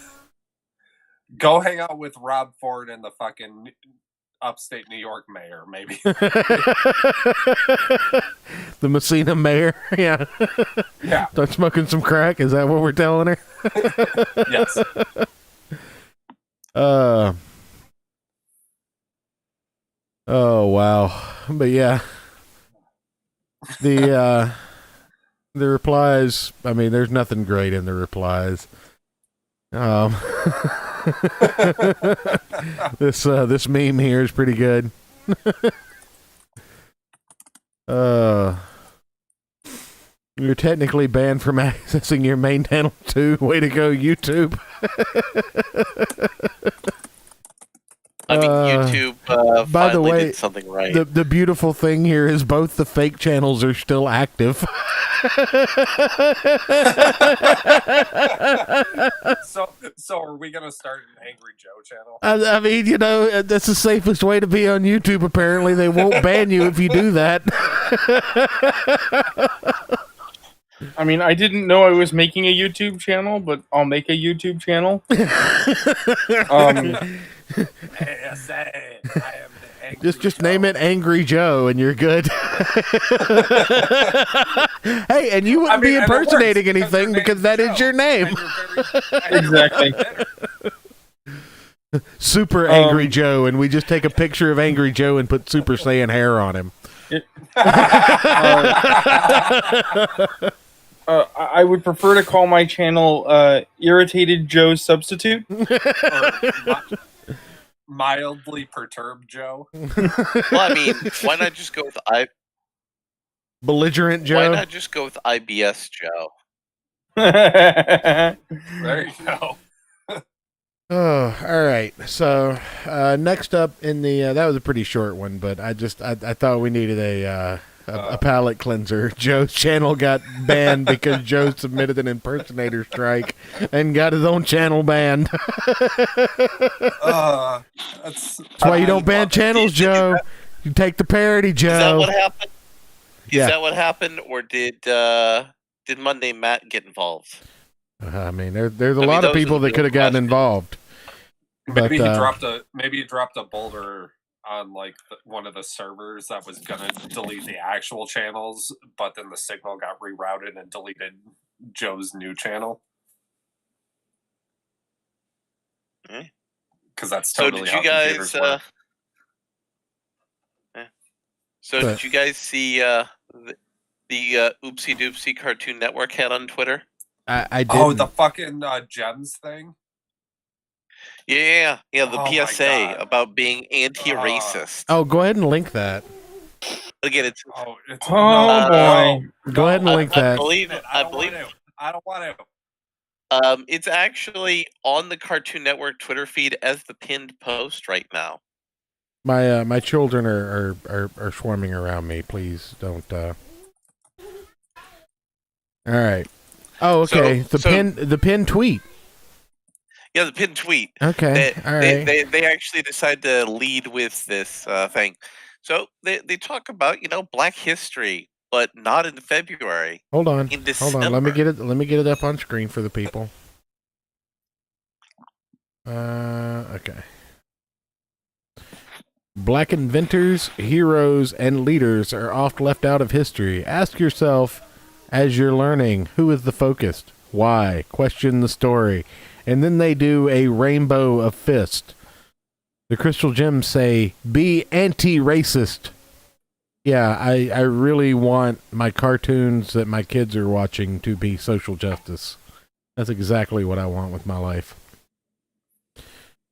Go hang out with Rob Ford and the fucking upstate New York mayor, maybe. The Messina mayor, yeah. Yeah. Start smoking some crack. Is that what we're telling her? Yes. Oh wow. But yeah. The replies, I mean, there's nothing great in the replies. This meme here is pretty good. You're technically banned from accessing your main channel too. Way to go, YouTube. I mean, YouTube by the finally way, did something right. The beautiful thing here is both the fake channels are still active. So are we gonna start an Angry Joe channel? I mean, you know, that's the safest way to be on YouTube. Apparently, they won't ban you if you do that. I mean, I didn't know I was making a YouTube channel, but I'll make a YouTube channel. Just name it Angry Joe and you're good. Hey, and you wouldn't be impersonating anything because that is your name. Exactly. Super Angry Joe, and we just take a picture of Angry Joe and put Super Saiyan hair on him. I would prefer to call my channel Irritated Joe Substitute. Mildly Perturbed Joe. Well, I mean, why not just go with Belligerent Joe? Why not just go with IBS Joe? There you go. Oh, all right. So next up in the that was a pretty short one, but I thought we needed a palate cleanser. Joe's channel got banned because Joe submitted an impersonator strike and got his own channel banned. That's why you don't ban channels, Joe. You take the parody, Joe. Is that what happened? Yeah. Is that what happened, or did Monday Matt get involved? I mean, there's a lot of people that could have gotten involved. Maybe he dropped a boulder on like one of the servers that was gonna delete the actual channels, but then the signal got rerouted and deleted Joe's new channel. Because that's totally so did you guys? Did you guys see the Oopsie Doopsie Cartoon Network had on Twitter? I did. Oh, the fucking Gems thing. Yeah, the PSA about being anti-racist. Oh, go ahead and link that. Again, it's boy. Go ahead and link that. I believe. I don't want to. It's actually on the Cartoon Network Twitter feed as the pinned post right now. My children are swarming around me. Please don't. All right. Oh, okay. The pinned tweet. Yeah, the pinned tweet. Okay. All right. They actually decide to lead with this thing. So they talk about Black History, but not in February. Hold on. In December. Hold on. Let me get it up on screen for the people. Okay. Black inventors, heroes, and leaders are oft left out of history. Ask yourself, as you're learning, who is the focused? Why? Question the story. And then they do a rainbow of fist. The Crystal Gems say, be anti-racist. Yeah, I really want my cartoons that my kids are watching to be social justice. That's exactly what I want with my life.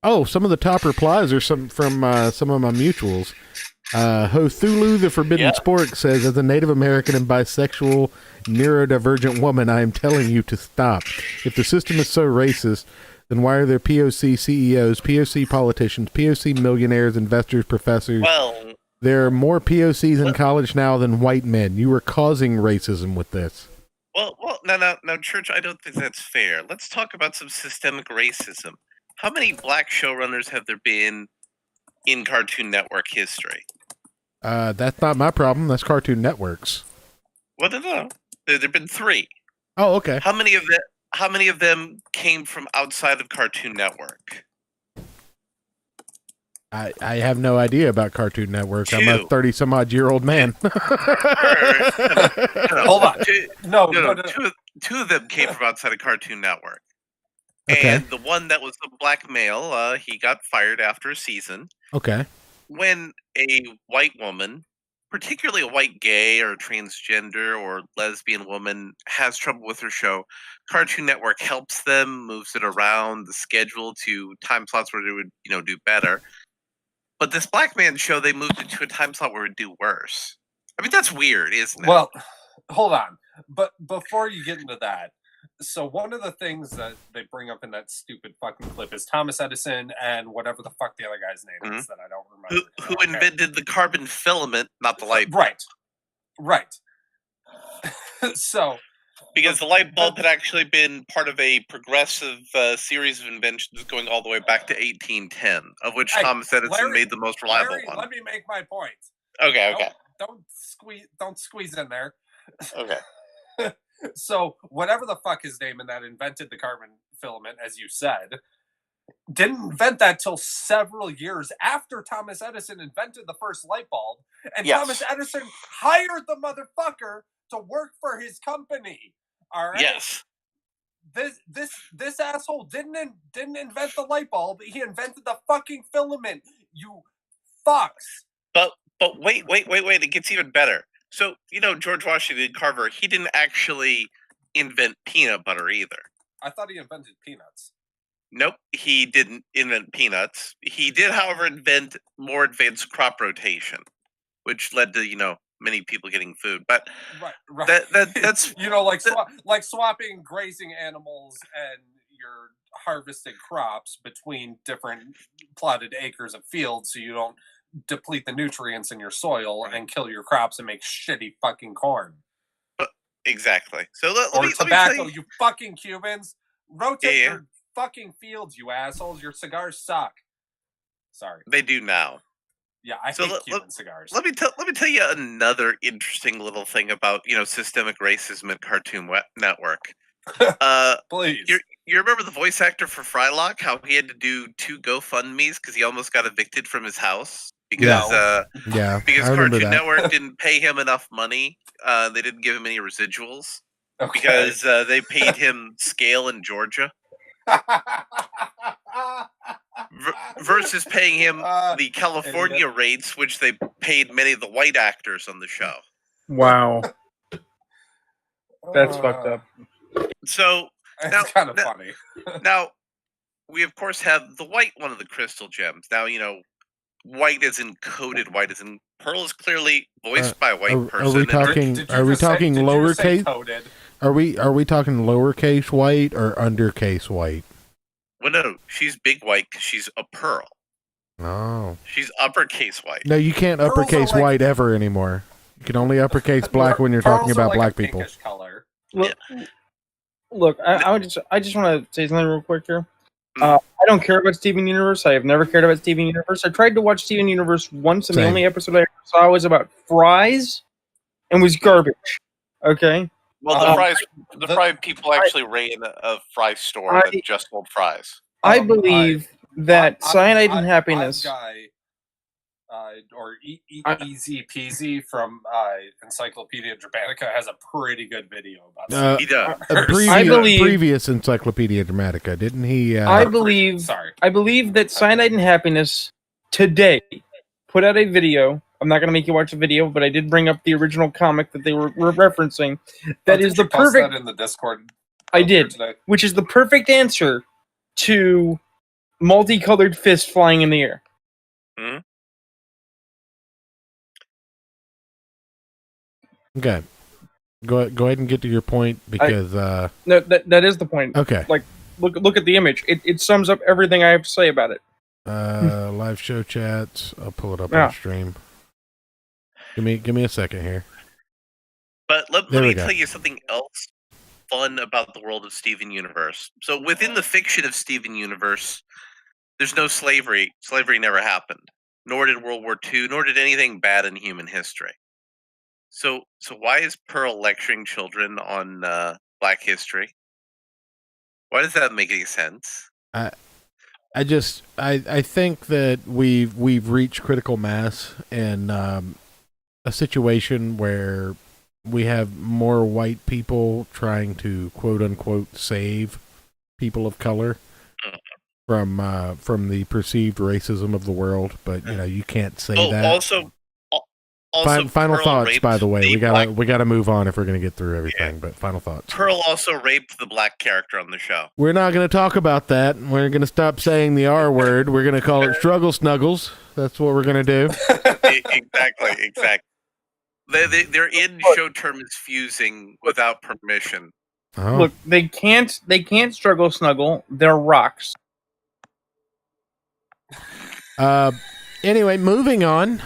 Oh, some of the top replies are from some of my mutuals. Hothulu the Forbidden Spork says, as a Native American and bisexual neurodivergent woman, I am telling you to stop. If the system is so racist, then why are there POC CEOs, POC politicians, POC millionaires, investors, professors? Well, there are more POCs in college now than white men. You are causing racism with this. Well, no, Church, I don't think that's fair. Let's talk about some systemic racism. How many black showrunners have there been in Cartoon Network history? That's not my problem. That's Cartoon Network's. Well, no. There have been 3. Oh, okay. How many of them came from outside of Cartoon Network? I have no idea about Cartoon Network. 2. I'm a 30-some-odd-year-old man. Hold on. No. Two of them came from outside of Cartoon Network. Okay. And the one that was a black male, he got fired after a season. Okay. When a white woman, particularly a white gay or transgender or lesbian woman, has trouble with her show, Cartoon Network helps them, moves it around the schedule to time slots where it would, do better. But this black man show, they moved it to a time slot where it would do worse. I mean, that's weird, isn't it? Well, hold on. But before you get into that, so one of the things that they bring up in that stupid fucking clip is Thomas Edison and whatever the fuck the other guy's name is that I don't remember. Who invented the carbon filament, not the light bulb. Right. So... Because the light bulb had actually been part of a progressive series of inventions going all the way back to 1810, of which Thomas Edison made the most reliable one. Let me make my point. Okay. Don't squeeze in there. Okay. So whatever the fuck his name and that invented the carbon filament, as you said, didn't invent that till several years after Thomas Edison invented the first light bulb, and Thomas Edison hired the motherfucker to work for his company. All right. Yes. This asshole didn't invent the light bulb. He invented the fucking filament. You fucks. But wait. It gets even better. So, George Washington Carver, he didn't actually invent peanut butter either. I thought he invented peanuts. Nope, he didn't invent peanuts. He did, however, invent more advanced crop rotation, which led to, many people getting food. But right. That's like swapping grazing animals and your harvested crops between different plotted acres of fields, so you don't deplete the nutrients in your soil and kill your crops and make shitty fucking corn. Exactly. So tobacco, you fucking Cubans. Rotate your fucking fields, you assholes. Your cigars suck. Sorry. They do now. Yeah, I hate Cuban cigars. Let me tell you another interesting little thing about systemic racism at Cartoon Network. Please. You remember the voice actor for Frylock? How he had to do 2 GoFundMe's because he almost got evicted from his house because Cartoon Network didn't pay him enough money. They didn't give him any residuals because they paid him scale in Georgia. Versus paying him the California rates, which they paid many of the white actors on the show. Wow. That's fucked up. So, it's kind of funny. Now, we of course have the white one of the Crystal Gems. Now, white is encoded, white is in... Pearl is clearly voiced by a white person. Are we talking lowercase? Are we talking lowercase white or undercase white? Well, no, she's big white because she's a Pearl. Oh. She's uppercase white. No, you can't uppercase white ever anymore. You can only uppercase black when you're talking about black people. Color. Look, I just want to say something real quick here. I don't care about Steven Universe. I have never cared about Steven Universe. I tried to watch Steven Universe once, and the only episode I ever saw was about fries and was garbage. Okay? Well, the fry people actually ran a fry store that just sold fries. I believe that Cyanide and Happiness... Easy Peasy from Encyclopedia Dramatica has a pretty good video about that. He does. I believe- previous Encyclopedia Dramatica, didn't he? I believe that Cyanide and Happiness today put out a video. I'm not going to make you watch the video, but I did bring up the original comic that they were referencing. That is the perfect. That in the Discord. I did, Today? which is the perfect answer to multicolored fist flying in the air. Mhm. Okay. Go ahead and get to your point because No, that is the point. okay. Like, look at the image. It sums up everything I have to say about it. Live show chats. I'll pull it up Yeah. on stream. Give me a second here. But let There we me go. tell you something else fun about the world of Steven Universe. So within the fiction of Steven Universe, there's no slavery. Slavery never happened. Nor did World War II, nor did anything bad in human history. So why is Pearl lecturing children on Black history? Why does that make any sense? I think that we've reached critical mass in a situation where we have more white people trying to quote unquote save people of color from the perceived racism of the world, but you can't say that. Also Final Pearl thoughts, raped by the way. the We gotta move on if we're gonna get through everything. But final thoughts. Pearl also raped the black character on the show. We're not gonna talk about that. We're gonna stop saying the R word. We're gonna call it struggle snuggles. That's what we're gonna do. Exactly. Their in-show term is fusing without permission. Oh. Look, they can't struggle snuggle. They're rocks. Anyway, moving on.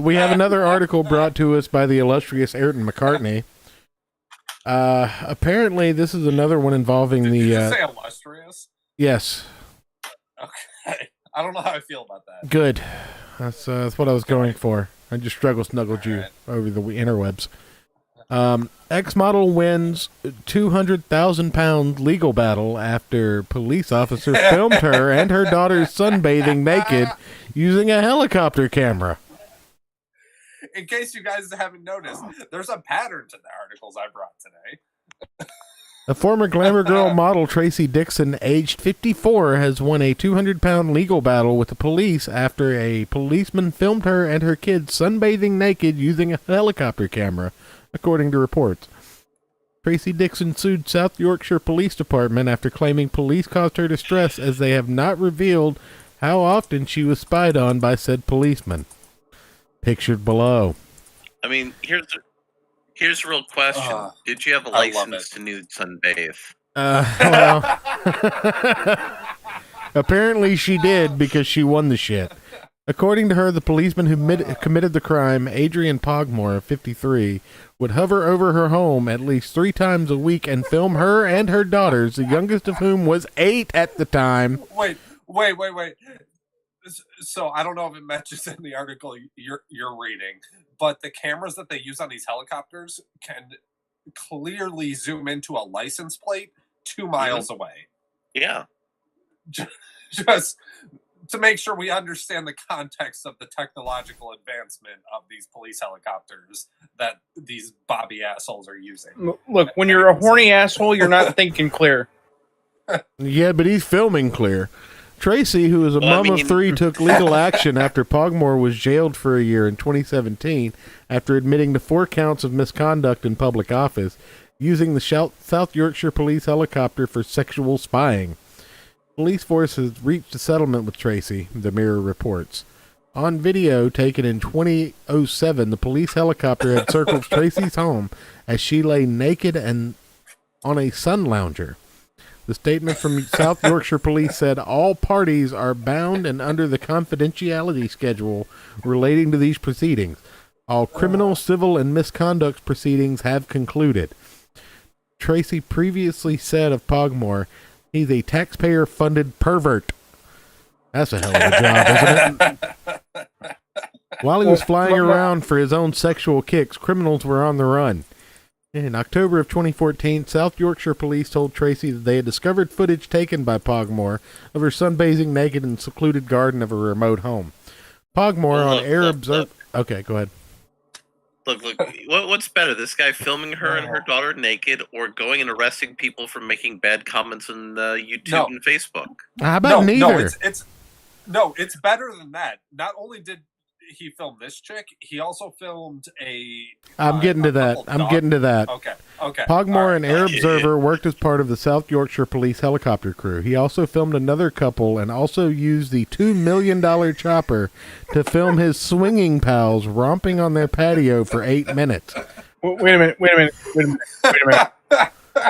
We have another article brought to us by the illustrious Ayrton McCartney. Apparently, this is another one involving Did the. you just say illustrious? Yes. Okay. I don't know how I feel about that. Good. That's what I was going for. I just struggle snuggled you over the interwebs. Ex-model wins £200,000 legal battle after police officer filmed her and her daughter sunbathing naked using a helicopter camera. In case you guys haven't noticed, there's a pattern to the articles I brought today. A former Glamour Girl model, Tracy Dixon, aged 54, has won a £200 legal battle with the police after a policeman filmed her and her kids sunbathing naked using a helicopter camera, according to reports. Tracy Dixon sued South Yorkshire Police Department after claiming police caused her distress as they have not revealed how often she was spied on by said policeman. Pictured below. I mean, here's a real question. Did you have a I love license it. to nude sunbathe? Well, apparently she did because she won the shit. According to her, the policeman who committed the crime, Adrian Pogmore, of 53, would hover over her home at least 3 times a week and film her and her daughters, the youngest of whom was 8 at the time. Wait. So I don't know if it mentions in the article you're reading, but the cameras that they use on these helicopters can clearly zoom into a license plate 2 miles away. Yeah. Just to make sure we understand the context of the technological advancement of these police helicopters that these Bobby assholes are using. Look, when you're a horny asshole, you're not thinking clear. Yeah, but he's filming clear. Tracy, who is a Well, I mom of mean- 3, took legal action after Pogmore was jailed for a year in 2017 after admitting to 4 counts of misconduct in public office, using the South Yorkshire police helicopter for sexual spying. Police force has reached a settlement with Tracy, the Mirror reports. On video taken in 2007, the police helicopter had circled Tracy's home as she lay naked and on a sun lounger. The statement from South Yorkshire Police said all parties are bound and under the confidentiality schedule relating to these proceedings. All criminal, civil, and misconduct proceedings have concluded. Tracy previously said of Pogmore, he's a taxpayer-funded pervert. That's a hell of a job, isn't it? While he was flying around for his own sexual kicks, criminals were on the run. In October of 2014, South Yorkshire Police told Tracy that they had discovered footage taken by Pogmore of her sunbathing naked in a secluded garden of a remote home. Pogmore on Look, Arabs. look. Okay, go ahead. Look. What's better, this guy filming her and her daughter naked, or going and arresting people for making bad comments on YouTube and Facebook? How about neither? It's better than that. Not only did he film this chick, he also filmed a. I'm getting to that. Okay. Pogmore, an Air Observer, worked as part of the South Yorkshire Police helicopter crew. He also filmed another couple and also used the $2 million chopper to film his swinging pals romping on their patio for 8 minutes. Wait a minute. I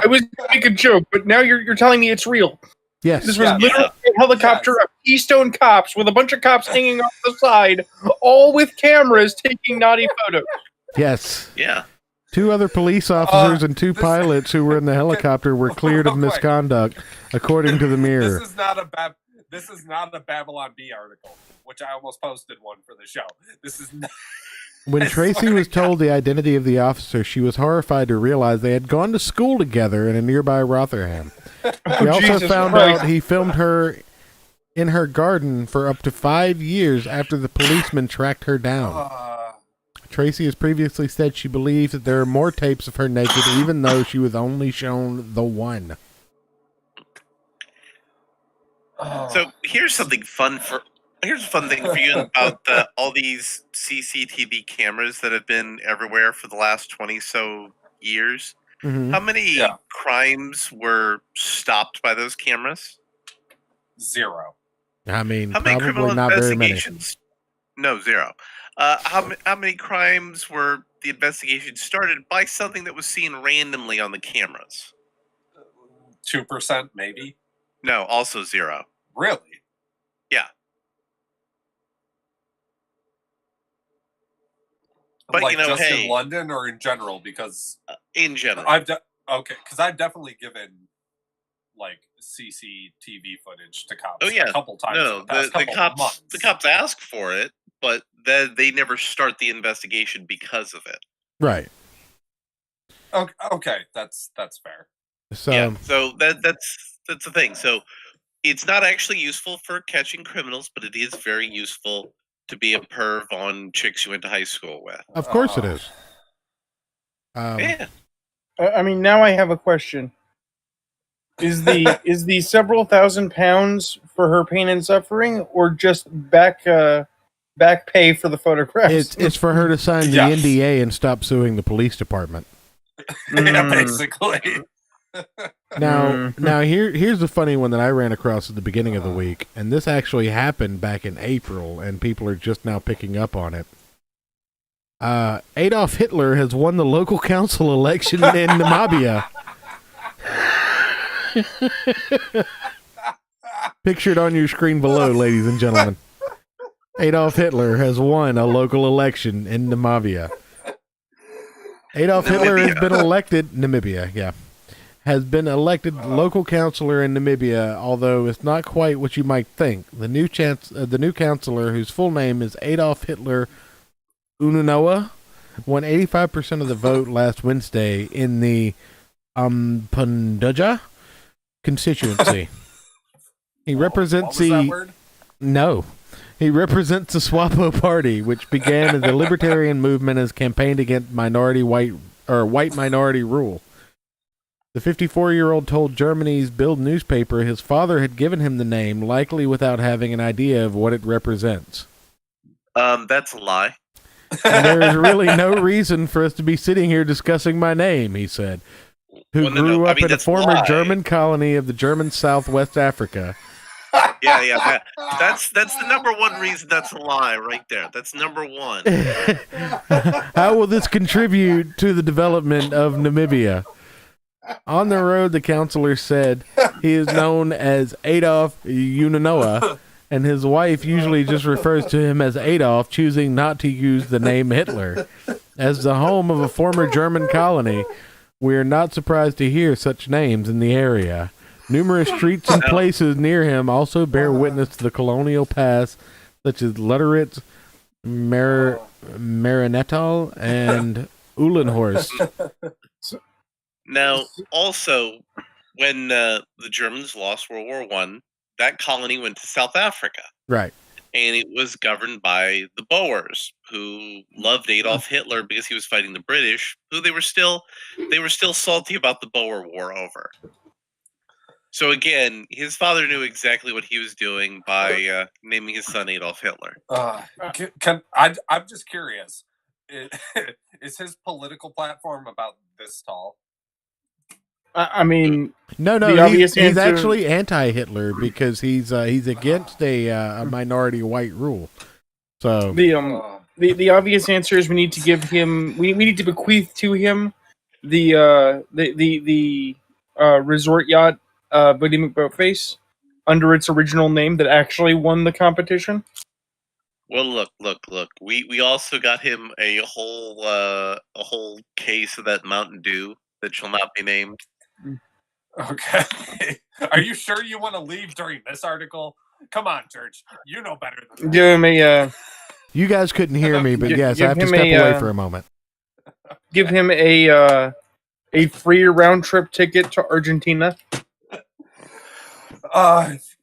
was going to make a joke, but now you're telling me it's real. Yes. This was literally a helicopter of Keystone cops with a bunch of cops hanging off the side, all with cameras taking naughty photos. Yes. Yeah. 2 other police officers and 2 pilots who were in the helicopter were cleared of misconduct, according to the Mirror. This is not a Babylon Bee article, which I almost posted one for the show. This is not. When Tracy was told the identity of the officer, she was horrified to realize they had gone to school together in a nearby Rotherham. She also found out he filmed her in her garden for up to 5 years after the policeman tracked her down. Tracy has previously said she believes that there are more tapes of her naked, even though she was only shown the one. So here's something fun Here's a fun thing for you about all these CCTV cameras that have been everywhere for the last 20 so years. Mm-hmm. How many crimes were stopped by those cameras? 0. I mean, how many probably criminal not very many. investigations? No, 0. How many crimes were the investigation started by something that was seen randomly on the cameras? 2%, maybe. No, also 0. Really? Yeah. But like you know, just hey, in London or in general? Because in general, because I've definitely given like CCTV footage to cops. Oh yeah, a couple times. No, the cops ask for it, but they never start the investigation because of it. Right. Okay, that's fair. So yeah, so that's the thing. So it's not actually useful for catching criminals, but it is very useful to be a perv on chicks you went to high school with. Of course it is. Yeah. I mean, now I have a question. Is the several $1,000s for her pain and suffering, or just back pay for the photographs? It's for her to sign the NDA and stop suing the police department. Yeah, basically. Now here's the funny one that I ran across at the beginning of the week, and this actually happened back in April, and people are just now picking up on it. Adolf Hitler has won the local council election in Namibia. Pictured on your screen below, ladies and gentlemen. Adolf Hitler has won a local election in Namibia. Adolf Hitler has been elected has been elected local councillor in Namibia, although it's not quite what you might think. The new councillor, whose full name is Adolf Hitler Ununoa, won 85% of the vote last Wednesday in the Punduja constituency. He represents He represents the SWAPO party, which began as a libertarian movement and has campaigned against white minority rule. The 54-year-old told Germany's Bild newspaper his father had given him the name, likely without having an idea of what it represents. That's a lie. And there is really no reason for us to be sitting here discussing my name, he said, who grew up in a former German colony of the German Southwest Africa. Yeah. That's the number one reason that's a lie right there. That's number one. How will this contribute to the development of Namibia? On the road, the counselor said he is known as Adolf Ununoa, and his wife usually just refers to him as Adolf, choosing not to use the name Hitler. As the home of a former German colony, we are not surprised to hear such names in the area. Numerous streets and places near him also bear witness to the colonial past, such as Lutteritz, Marinetal, and Uhlenhorst. Now, also, when the Germans lost World War I, that colony went to South Africa. Right. and it was governed by the Boers, who loved Adolf Hitler because he was fighting the British, who they were still salty about the Boer War over. So again, his father knew exactly what he was doing by naming his son Adolf Hitler. I'm just curious. Is his political platform about this tall? I mean, No, The obvious he's answer- actually anti-Hitler because he's against a minority white rule. So the obvious answer is we need to give him we need to bequeath to him the resort yacht Booty McBoatface under its original name that actually won the competition. Well, look. We also got him a whole case of that Mountain Dew that shall not be named. Okay. Are you sure you want to leave during this article? Come on, Church. You know better than that. Give him a you guys couldn't hear me, but Give- yes, give I have to him step a, away uh, for a moment. give him a free round trip ticket to Argentina. Does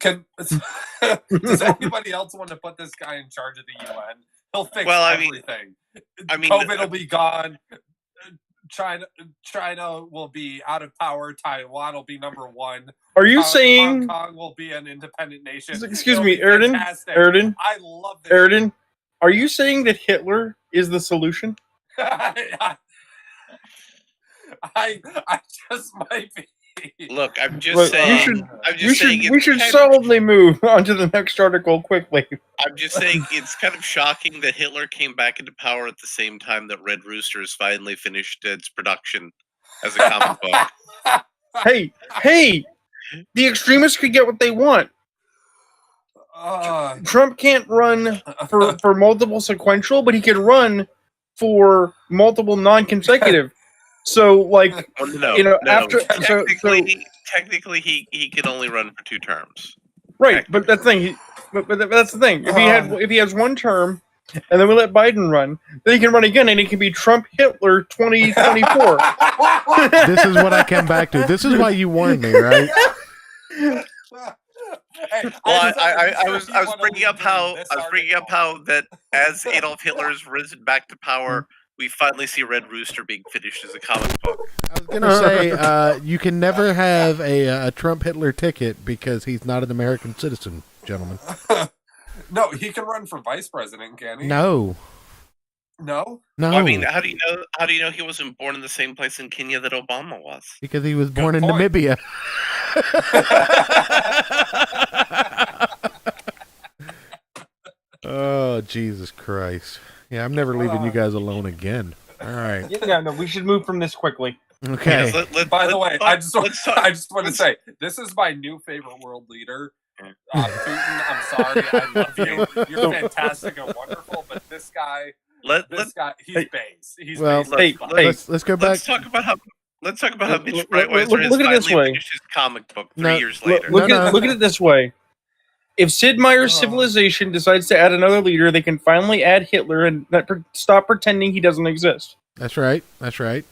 anybody else want to put this guy in charge of the UN? He'll fix everything. COVID will be gone. China will be out of power. Taiwan will be number one. Are you Hong saying? Kong will be an independent nation? Excuse It'll me, be Ayrton. fantastic. Ayrton. I love this. Ayrton, are you saying that Hitler is the solution? I just might be. Look, I'm just Look, saying. we should solidly move on to the next article quickly. I'm just saying it's kind of shocking that Hitler came back into power at the same time that Red Roosters finally finished its production as a comic book. Hey, the extremists could get what they want. Trump can't run for multiple sequential, but he could run for multiple non-consecutive. So, like, after technically he could only run for 2 terms. Right, but that's the thing. But that's the thing. If he has one term, and then we let Biden run, then he can run again, and it can be Trump Hitler 2024. This is what I come back to. This is why you warned me, right? I was bringing up how that as Adolf Hitler has risen back to power, we finally see Red Rooster being finished as a comic book. I was gonna say you can never have a Trump Hitler ticket because he's not an American citizen, gentlemen. No, he can run for vice president, can he? No. No? No. Well, I mean, how do you know he wasn't born in the same place in Kenya that Obama was? Because he was born in Namibia. Oh, Jesus Christ. Yeah, I'm never leaving you guys alone again. All right. Yeah, no, we should move from this quickly. Okay. By the way, I just want to say, this is my new favorite world leader. Putin, I'm sorry, I love you. You're fantastic and wonderful, but this guy, he's base. He's base. Let's go back. Let's talk about how Mitch Breitweiser look has at it this finally way. finished his comic book 3 years later. Look at it this way. If Sid Meier's Civilization decides to add another leader, they can finally add Hitler and stop pretending he doesn't exist. That's right. That's right.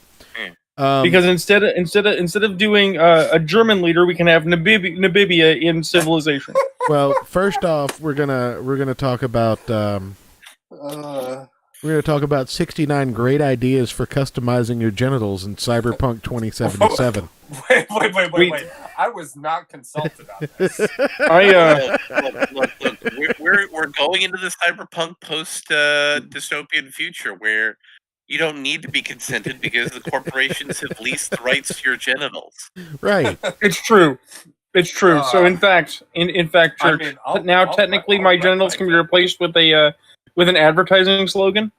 Because instead of doing a German leader, we can have Namibia in Civilization. Well, first off, we're gonna talk about 69 great ideas for customizing your genitals in Cyberpunk 2077. Wait. I was not consulted on this. Look, we're going into the cyberpunk post dystopian future where you don't need to be consented because the corporations have leased the rights to your genitals. Right. It's true. So in fact, Church, technically my genitals can be replaced with an advertising slogan.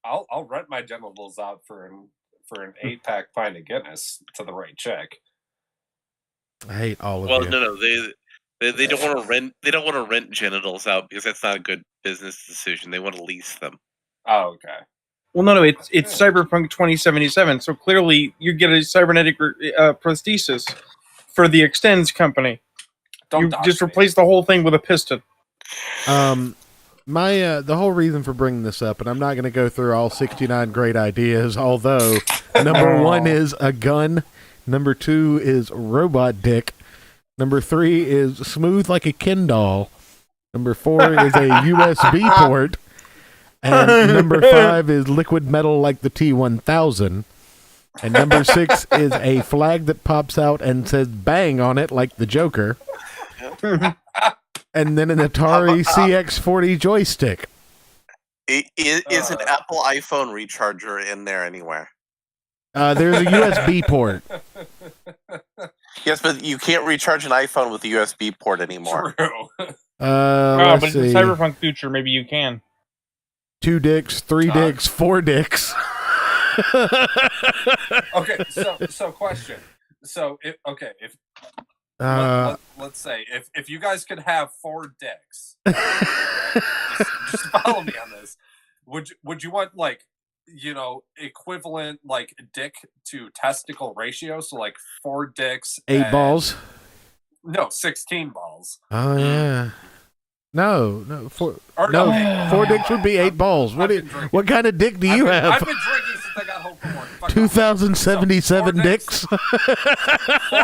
I'll rent my genitals out for an 8-pack pint of Guinness to the right chick. I hate all of you. Well, no, they don't want to rent. They don't want to rent genitals out because that's not a good business decision. They want to lease them. Oh, okay. Well, no, it's Cyberpunk 2077. So clearly, you get a cybernetic prosthesis for the Extends company. You just replace the whole thing with a piston. The whole reason for bringing this up, and I'm not going to go through all 69 great ideas, although number 1 is a gun. Number 2 is robot dick. Number 3 is smooth like a Ken doll. Number 4 is a USB port. And number 5 is liquid metal like the T-1000. And number 6 is a flag that pops out and says bang on it like the Joker. And then an Atari CX40 joystick. Is an Apple iPhone recharger in there anywhere? There's a USB port. Yes, but you can't recharge an iPhone with a USB port anymore. True. But Let's in the see. cyberpunk future, maybe you can. 2 dicks, 3 dicks, 4 dicks. Okay, so question. So if let's say if you guys could have 4 dicks, just follow me on this. Would you want like equivalent like dick to testicle ratio? So like 4 dicks, 8 balls. No, 16 balls. Oh yeah. No, 4 no, 4 dicks would be 8 balls. What kind of dick do you have? I've been drinking since I got home from work. 2,077 dicks. 4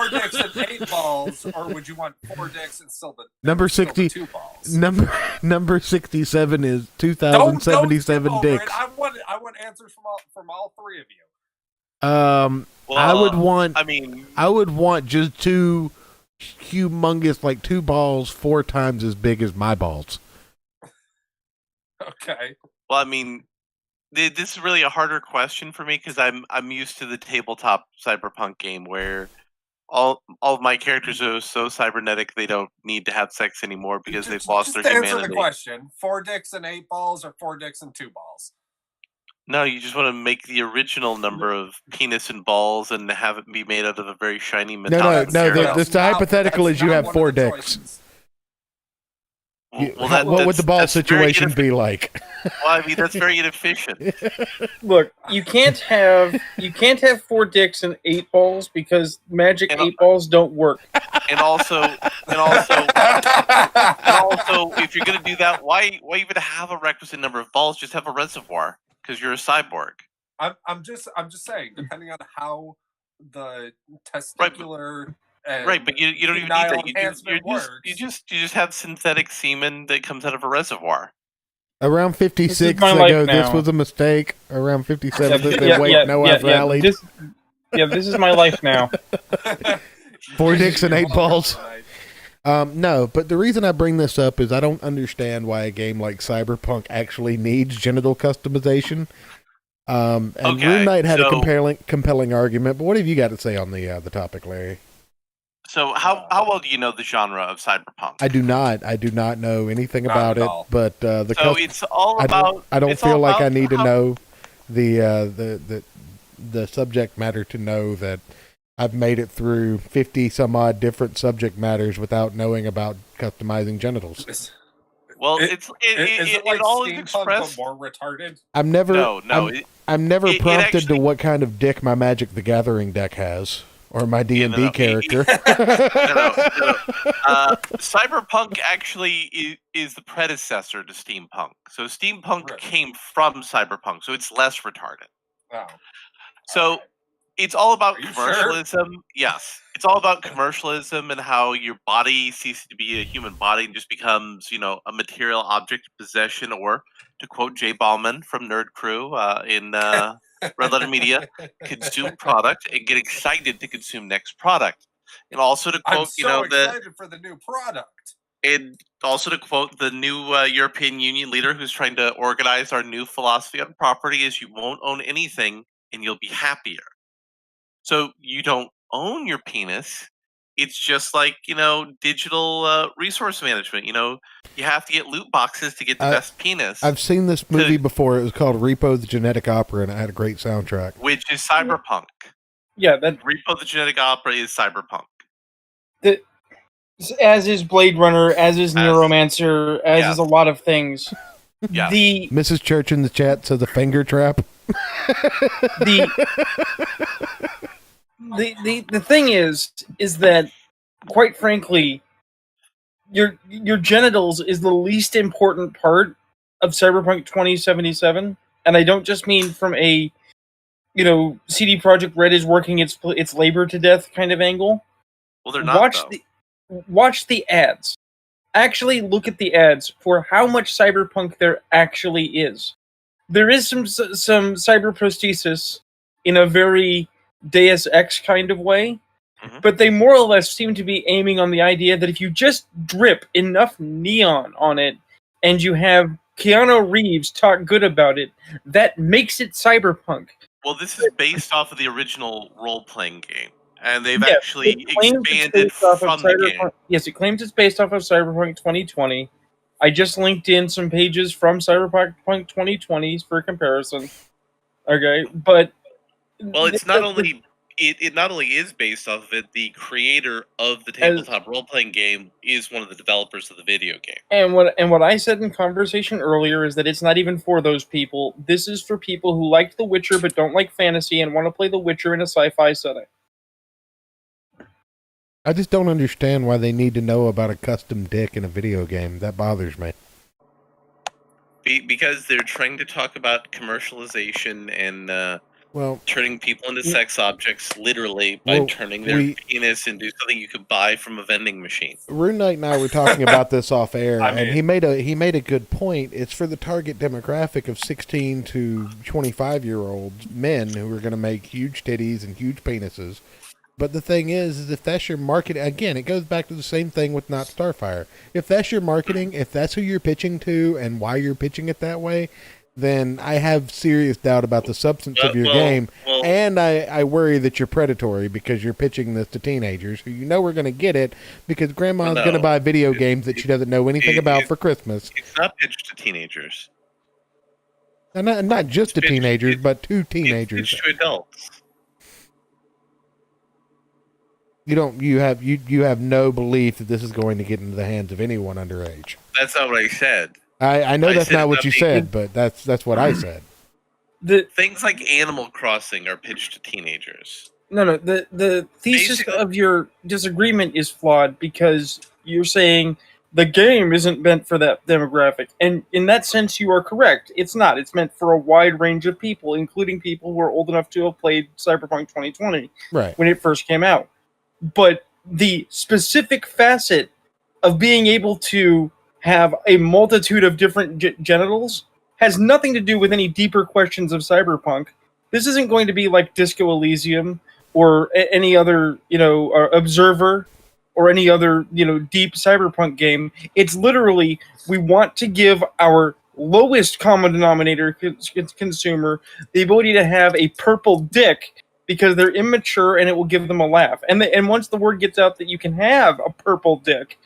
dicks and 8 balls, or would you want 4 dicks and still the number 60? 2 balls. Number 67 is 2,077 don't dicks. I want answers from all 3 of you. Well, I would want just 2 humongous, like 2 balls 4 times as big as my balls. Okay. Well, I mean, this is really a harder question for me because I'm used to the tabletop cyberpunk game where all of my characters are so cybernetic they don't need to have sex anymore because they've lost their humanity. Answer the question: 4 dicks and 8 balls, or 4 dicks and 2 balls? No, you just want to make the original number of penis and balls and have it be made out of a very shiny metallic No. The hypothetical is you have 4 dicks. What would the ball situation be like? Well, I mean, that's very inefficient. Look, you can't have 4 dicks and 8 balls because magic 8 balls don't work. And also, if you're gonna do that, why even have a requisite number of balls? Just have a reservoir because you're a cyborg. I'm just saying, depending on how the testicular right, but you don't even need that. You just have synthetic semen that comes out of a reservoir. Around 56 ago, this was a mistake. Around 57, I've rallied. This is my life now. 4 dicks and 8 balls. No, but the reason I bring this up is I don't understand why a game like Cyberpunk actually needs genital customization. And RuneKnight had a compelling argument, but what have you got to say on the topic, Larry? So how well do you know the genre of cyberpunk? I do not know anything about it, but it's all about. I don't feel like I need to know the subject matter to know that I've made it through 50 some odd different subject matters without knowing about customizing genitals. Well, is it like all Steampunk, is expressed. but more retarded? I'm never prompted to what kind of dick my Magic the Gathering deck has. Or my D&D character. Cyberpunk actually is the predecessor to steampunk. So steampunk came from cyberpunk, so it's less retarded. Oh. So it's all about commercialism. Sure? Yes. It's all about commercialism and how your body ceases to be a human body and just becomes, a material object possession, or to quote Jay Ballman from Nerd Crew in Red Letter Media, consume product and get excited to consume next product. And also to quote, excited for the new product. And also to quote the new European Union leader who's trying to organize our new philosophy on property is you won't own anything and you'll be happier. So you don't own your penis. It's just like, digital resource management. You have to get loot boxes to get the best penis. I've seen this movie before. It was called Repo the Genetic Opera, and it had a great soundtrack. Which is cyberpunk. Yeah, that Repo the Genetic Opera is cyberpunk. As is Blade Runner, as is Neuromancer, as is a lot of things. Yeah. Mrs. Church in the chat says a finger trap. The thing is that, quite frankly, your genitals is the least important part of Cyberpunk 2077, and I don't just mean from a CD Projekt Red is working its labor to death kind of angle. Well, they're not. Watch the ads. actually look at the ads for how much cyberpunk there actually is. There is some cyber prosthesis in a very Deus Ex kind of way, but they more or less seem to be aiming on the idea that if you just drip enough neon on it and you have Keanu Reeves talk good about it, that makes it cyberpunk. Well, this is based off of the original role-playing game, and they've Yes, actually it claims it's expanded based off of from the game. Cyberpunk. Yes, it claims it's based off of Cyberpunk 2020. I just linked in some pages from Cyberpunk 2020 for comparison. Okay, but Well, it's not only it not only is based off of it. The creator of the tabletop role-playing game is one of the developers of the video game. And what I said in conversation earlier is that it's not even for those people. This is for people who like The Witcher but don't like fantasy and want to play The Witcher in a sci-fi setting. I just don't understand why they need to know about a custom dick in a video game. That bothers me. Because they're trying to talk about commercialization and turning people into sex objects, literally, by turning their penis into something you could buy from a vending machine. RuneKnight and I were talking about this off air, and he made a good point. It's for the target demographic of 16 to 25-year-old men who are going to make huge titties and huge penises. But the thing is if that's your marketing, again, it goes back to the same thing with Not Starfire. If that's your marketing, if that's who you're pitching to and why you're pitching it that way, then I have serious doubt about the substance of your game. And I worry that you're predatory because you're pitching this to teenagers who you know are going to get it because grandma's going to buy video games that she doesn't know anything about for Christmas. It's not pitched to teenagers. And not just to teenagers, but to teenagers. It's pitched to adults. You have no belief that this is going to get into the hands of anyone underage. That's not what I said. I know that's not what you said, but that's what I said. Things like Animal Crossing are pitched to teenagers. No. The thesis of your disagreement is flawed because you're saying the game isn't meant for that demographic, and in that sense, you are correct. It's not. It's meant for a wide range of people, including people who are old enough to have played Cyberpunk 2020 when it first came out. But the specific facet of being able to have a multitude of different genitals has nothing to do with any deeper questions of cyberpunk. This isn't going to be like Disco Elysium or any other, Observer or any other, deep cyberpunk game. It's literally, we want to give our lowest common denominator consumer the ability to have a purple dick because they're immature and it will give them a laugh. And once the word gets out that you can have a purple dick,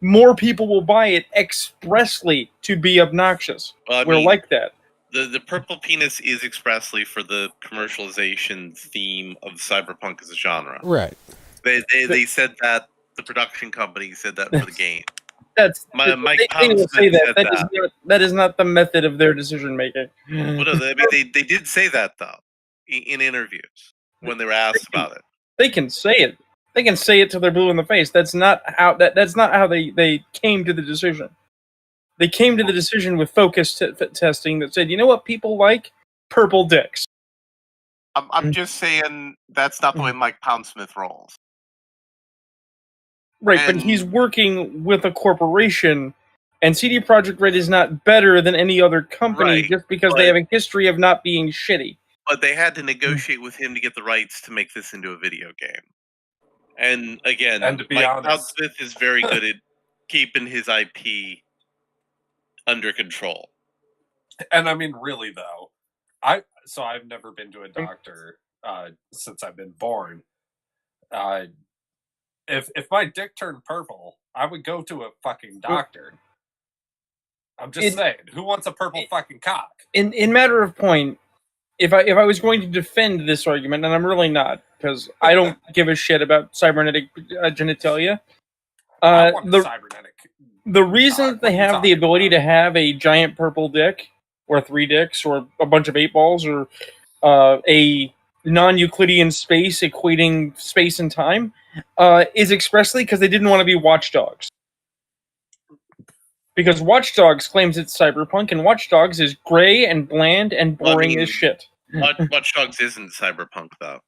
more people will buy it expressly to be obnoxious. We're like that. The purple penis is expressly for the commercialization theme of cyberpunk as a genre. Right. They said that, the production company said that for the game. Mike Thompson said that. That is not the method of their decision making. Well, no, they did say that though in interviews when they were asked about it. They can say it. They can say it till they're blue in the face. That's not how they came to the decision. They came to the decision with focus testing that said, you know what people like? Purple dicks. I'm just saying that's not the way Mike Poundsmith rolls. Right, but he's working with a corporation, and CD Projekt Red is not better than any other company just because they have a history of not being shitty. But they had to negotiate with him to get the rights to make this into a video game. And again, Mike Poundsmith is very good at keeping his IP under control. And I mean, really though, I've never been to a doctor since I've been born. If my dick turned purple, I would go to a fucking doctor. I'm just saying, who wants a purple fucking cock? In matter of point, if I was going to defend this argument, and I'm really not, because I don't give a shit about cybernetic genitalia. The reason that they have the ability to have a giant purple dick, or 3 dicks, or a bunch of 8 balls, or a non-Euclidean space equating space and time, is expressly because they didn't want to be Watch Dogs. Because Watch Dogs claims it's cyberpunk, and Watch Dogs is gray and bland and boring as shit. Watch Dogs isn't cyberpunk, though.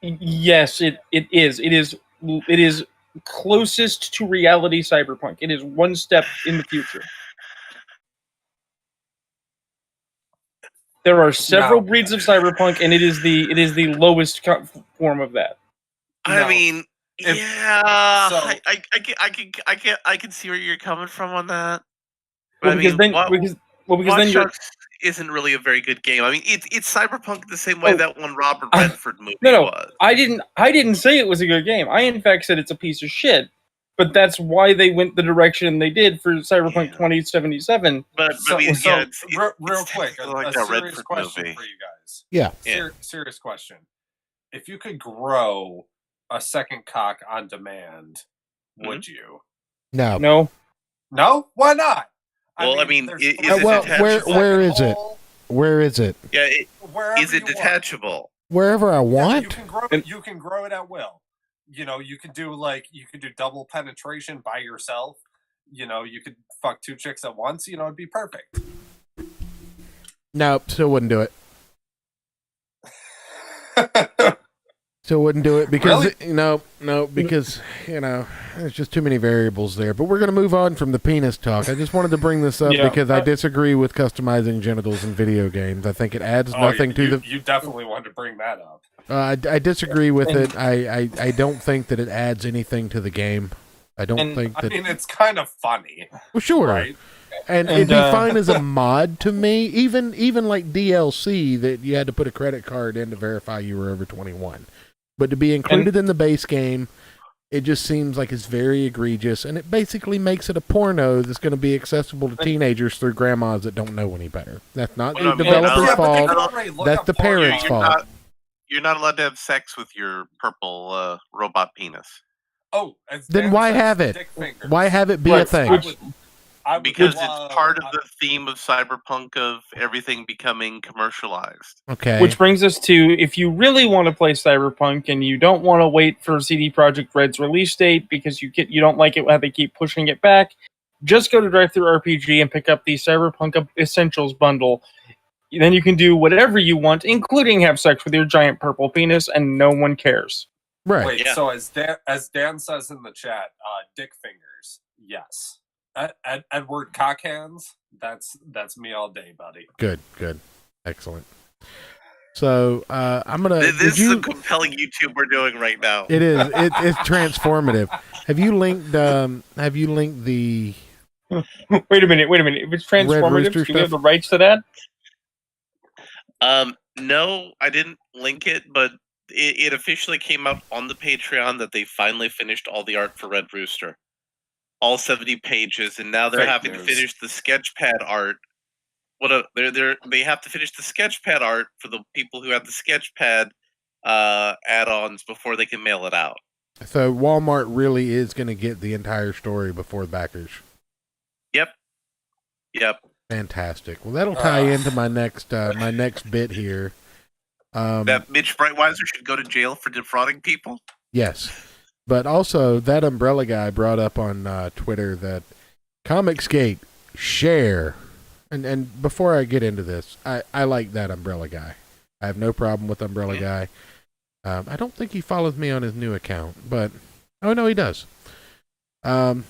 Yes, it is. It is closest to reality cyberpunk. It is one step in the future. There are several breeds of cyberpunk, and it is the lowest form of that. I mean, yeah, so- I can see where you're coming from on that. Well, But because I mean, then Watch then you're Dogs isn't really a very good game. I mean, it's cyberpunk the same way that one Robert Redford movie no, was. I didn't say it was a good game. I in fact said it's a piece of shit. But that's why they went the direction they did for Cyberpunk 2077. But So, I mean, so yeah, real it's quick, technically like a that serious Redford question movie. for you guys. Yeah. Serious question. If you could grow a second cock on demand, would you? No. No. No? Why not? Well, I mean, there's is three it well, detachable? where is it? hole, Where is it? Yeah, wherever is it you want. detachable? Wherever I Yeah, want. you can grow it at will. You could do double penetration by yourself. You could fuck two chicks at once. It'd be perfect. Nope, still wouldn't do it. Still wouldn't do it because Really? no, because there's just too many variables there. But we're gonna move on from the penis talk. I just wanted to bring this up because I disagree with customizing genitals in video games. I think it adds nothing to the. You definitely wanted to bring that up. I disagree with it. I don't think that it adds anything to the game. I don't think that. I mean, it's kind of funny. Well, sure. Right? And it'd be fine as a mod to me, even like DLC that you had to put a credit card in to verify you were over 21. But to be included in the base game, it just seems like it's very egregious, and it basically makes it a porno that's going to be accessible to teenagers through grandmas that don't know any better. That's not the developer's fault. That's the parents' fault. You're not allowed to have sex with your purple robot penis. Oh, then why have it? Why have it be a thing? Because it's part of the theme of cyberpunk of everything becoming commercialized. Okay. Which brings us to, if you really want to play Cyberpunk and you don't want to wait for CD Projekt Red's release date because you don't like it how they keep pushing it back, just go to DriveThruRPG and pick up the Cyberpunk Essentials bundle. Then you can do whatever you want, including have sex with your giant purple penis, and no one cares. Right. Wait, so as Dan says in the chat, dick fingers, yes. Edward Cockhands, that's me all day, buddy. Good, excellent. So I'm gonna. This is a compelling YouTube we're doing right now. It is. It's transformative. Have you linked the? Wait a minute. If it's transformative, do we have the rights to that? No, I didn't link it, but it officially came out on the Patreon that they finally finished all the art for Red Rooster. All 70 pages, and now they're having to finish the sketchpad art. They have to finish the sketchpad art for the people who have the sketchpad add-ons before they can mail it out. So Walmart really is going to get the entire story before the backers. Yep. Fantastic. Well, that'll tie into my next bit here. That Mitch Brightweiser should go to jail for defrauding people? Yes. But also, that Umbrella guy brought up on Twitter that Comicsgate share. And before I get into this, I like that Umbrella guy. I have no problem with Umbrella guy. I don't think he follows me on his new account, but oh no, he does. There's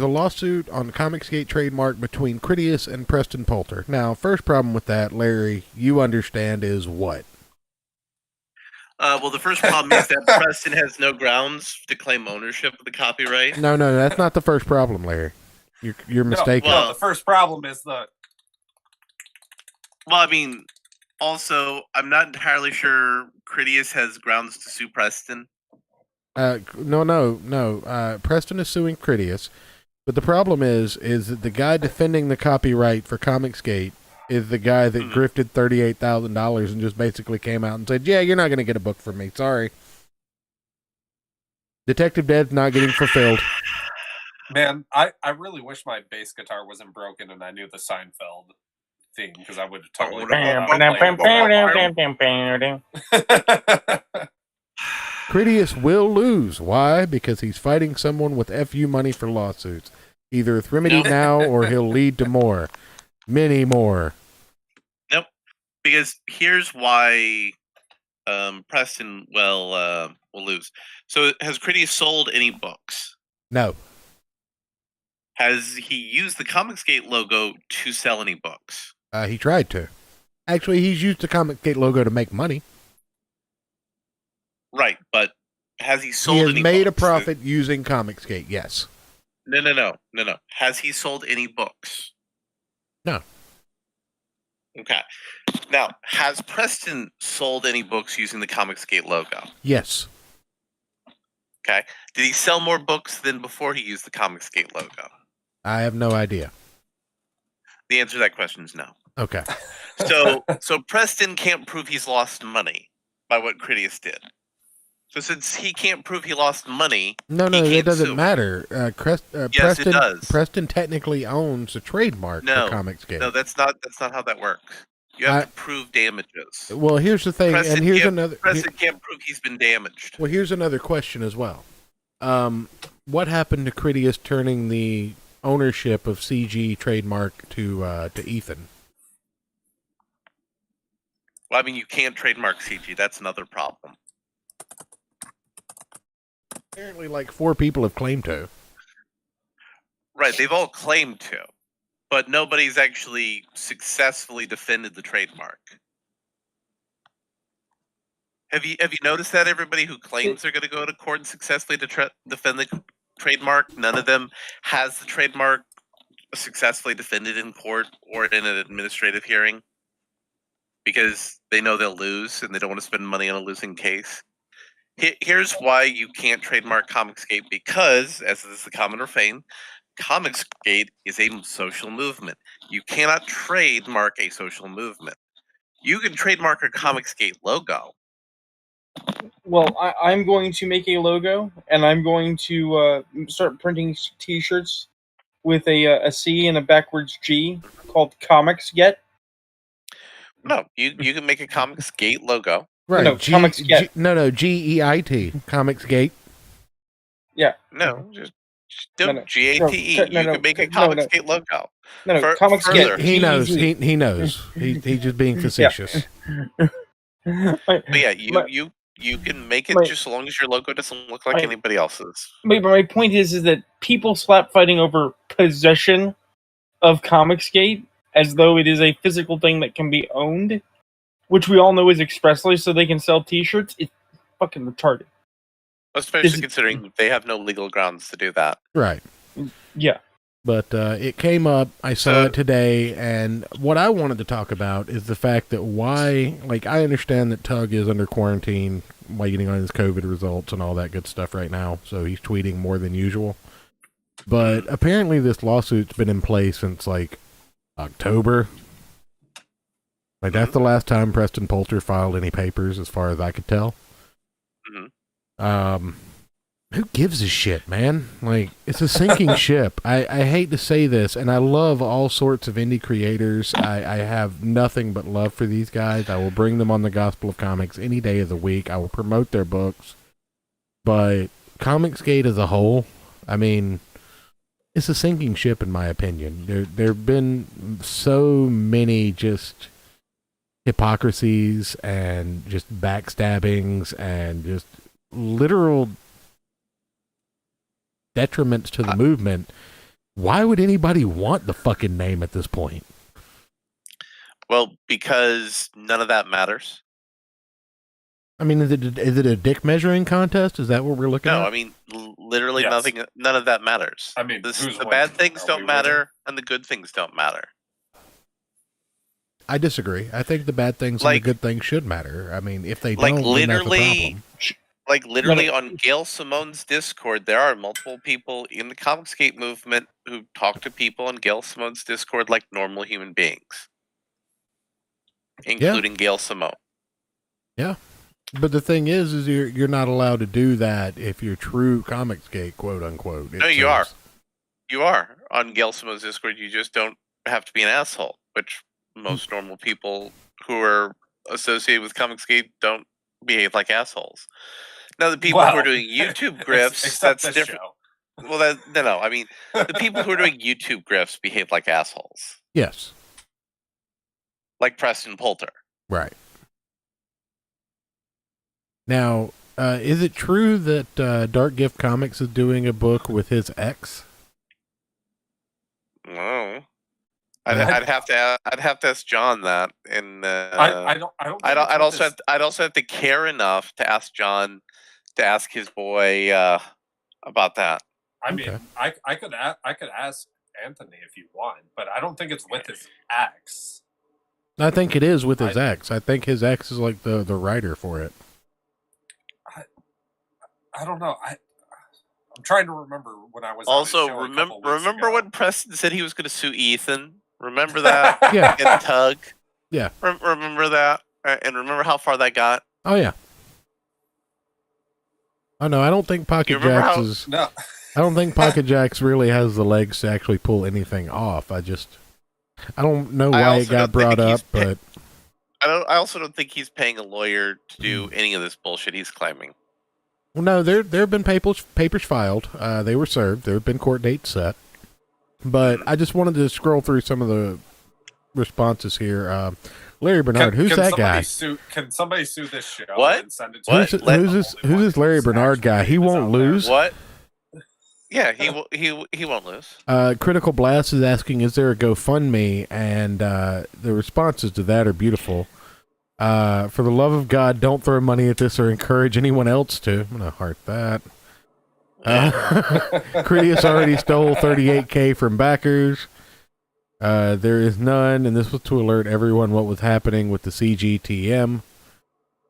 a lawsuit on the Comicsgate trademark between Critias and Preston Poulter. Now, first problem with that, Larry, you understand, is what? Well, the first problem is that Preston has no grounds to claim ownership of the copyright. No, that's not the first problem, Larry. You're mistaken. No, the first problem is the... Well, I mean, also, I'm not entirely sure Critias has grounds to sue Preston. No. Preston is suing Critias, but the problem is that the guy defending the copyright for Comicsgate is the guy that grifted $38,000 and just basically came out and said, "Yeah, you're not going to get a book from me. Sorry." Detective Dead's not getting fulfilled. Man, I really wish my bass guitar wasn't broken and I knew the Seinfeld theme, because I would have totally... Critias will lose. Why? Because he's fighting someone with FU money for lawsuits. Either it's remedied now or he'll lead to more. Many more. Nope. Because here's why Preston will lose. So, has Critias sold any books? No. Has he used the Comicsgate logo to sell any books? He tried to. Actually, he's used the Comicsgate logo to make money. Right, but has he sold He has any made a books? profit using Comicsgate, yes. No. Has he sold any books? No. Okay. Now, has Preston sold any books using the Comicsgate logo? Yes. Okay. Did he sell more books than before he used the Comicsgate logo? I have no idea. The answer to that question is no. Okay. So Preston can't prove he's lost money by what Critias did. So since he can't prove he lost money, No, he it can't doesn't sue. matter. Yes, Preston, it does. Preston technically owns a trademark No, for Comicsgate. No, that's not how that works. You have to prove damages. Well, here's the thing, Preston and here's can't- another. Preston can't prove he's been damaged. Well, here's another question as well. What happened to Critias turning the ownership of CG trademark to Ethan? Well, I mean, you can't trademark CG. That's another problem. Apparently, like 4 people have claimed to. Right, they've all claimed to, but nobody's actually successfully defended the trademark. Have you noticed that everybody who claims they're going to go to court and successfully defend the trademark, none of them has the trademark successfully defended in court or in an administrative hearing because they know they'll lose and they don't want to spend money on a losing case. Here's why you can't trademark Comicsgate, because, as is the common refrain, Comicsgate is a social movement. You cannot trademark a social movement. You can trademark a Comicsgate logo. Well, I'm going to make a logo, and I'm going to start printing T-shirts with a C and a backwards G called Comicsgate. No, you can make a Comicsgate logo. Right. No, Comicsgate. GEIT. Comicsgate. Yeah. No, just No. GATE. No, You can make a no. Comicsgate logo. No, further. Comicsgate. He knows. GEZ. He knows. He's just being facetious. But yeah, you can make it just so long as your logo doesn't look like anybody else's. But my point is that people slap fighting over possession of Comicsgate as though it is a physical thing that can be owned, which we all know is expressly so they can sell T-shirts. It's fucking retarded. Especially considering they have no legal grounds to do that. Right. Yeah. But it came up, I saw it today, and what I wanted to talk about is the fact that I understand that Tug is under quarantine, waiting on his COVID results and all that good stuff right now, so he's tweeting more than usual. But apparently this lawsuit's been in place since, October. That's the last time Preston Poulter filed any papers, as far as I could tell. Mm-hmm. Who gives a shit, man? It's a sinking ship. I hate to say this, and I love all sorts of indie creators. I have nothing but love for these guys. I will bring them on the Gospel of Comics any day of the week. I will promote their books. But Comicsgate as a whole, I mean, it's a sinking ship in my opinion. There have been so many just hypocrisies and just backstabbings and just literal detriments to the movement. Why would anybody want the fucking name at this point? Well, because none of that matters. I mean, is it a dick measuring contest? Is that what we're looking at? No, I mean, literally nothing. None of that matters. I mean, the bad things don't matter, and the good things don't matter. I disagree. I think the bad things and the good things should matter. I mean, if they don't, then that's a problem. Literally on Gail Simone's Discord, there are multiple people in the Comicsgate movement who talk to people on Gail Simone's Discord like normal human beings, including Gail Simone. Yeah. But the thing is you're not allowed to do that if you're true Comicsgate, quote unquote. No, you are. You are on Gail Simone's Discord. You just don't have to be an asshole, which most normal people who are associated with Comicsgate don't behave like assholes. Now, the people who are doing YouTube grifts, that's different. Show. Well, no. I mean, the people who are doing YouTube grifts behave like assholes. Yes. Like Preston Poulter. Right. Now, is it true that Dark Gift Comics is doing a book with his ex? No. I'd have to ask John that, and I don't. I'd also have to care enough to ask John to ask his boy about that. I mean, I could ask Anthony if you want, but I don't think it's with his ex. I think it is with his ex. I think his ex is like the writer for it. I don't know. I'm trying to remember when I was also on his show remember when Preston said he was going to sue Ethan. Remember that? Yeah. In Tug. Yeah. Remember that, and remember how far that got. Oh yeah. Oh no, I don't think Pocket Jacks is. No. I don't think Pocket Jacks really has the legs to actually pull anything off. I don't know why it got brought up, but I also don't think he's paying a lawyer to do any of this bullshit he's claiming. well, no, there have been papers filed. They were served. There have been court dates set. But I just wanted to scroll through some of the responses here. Larry Bernard, who's that guy? Can somebody sue this show? What? And send it to Who's this Larry Bernard guy? He won't lose. What? Yeah, he won't lose. Critical Blast is asking, is there a GoFundMe? And the responses to that are beautiful. For the love of God, don't throw money at this or encourage anyone else to. I'm going to heart that. Critias already stole 38K from backers. There is none, and this was to alert everyone what was happening with the CGTM.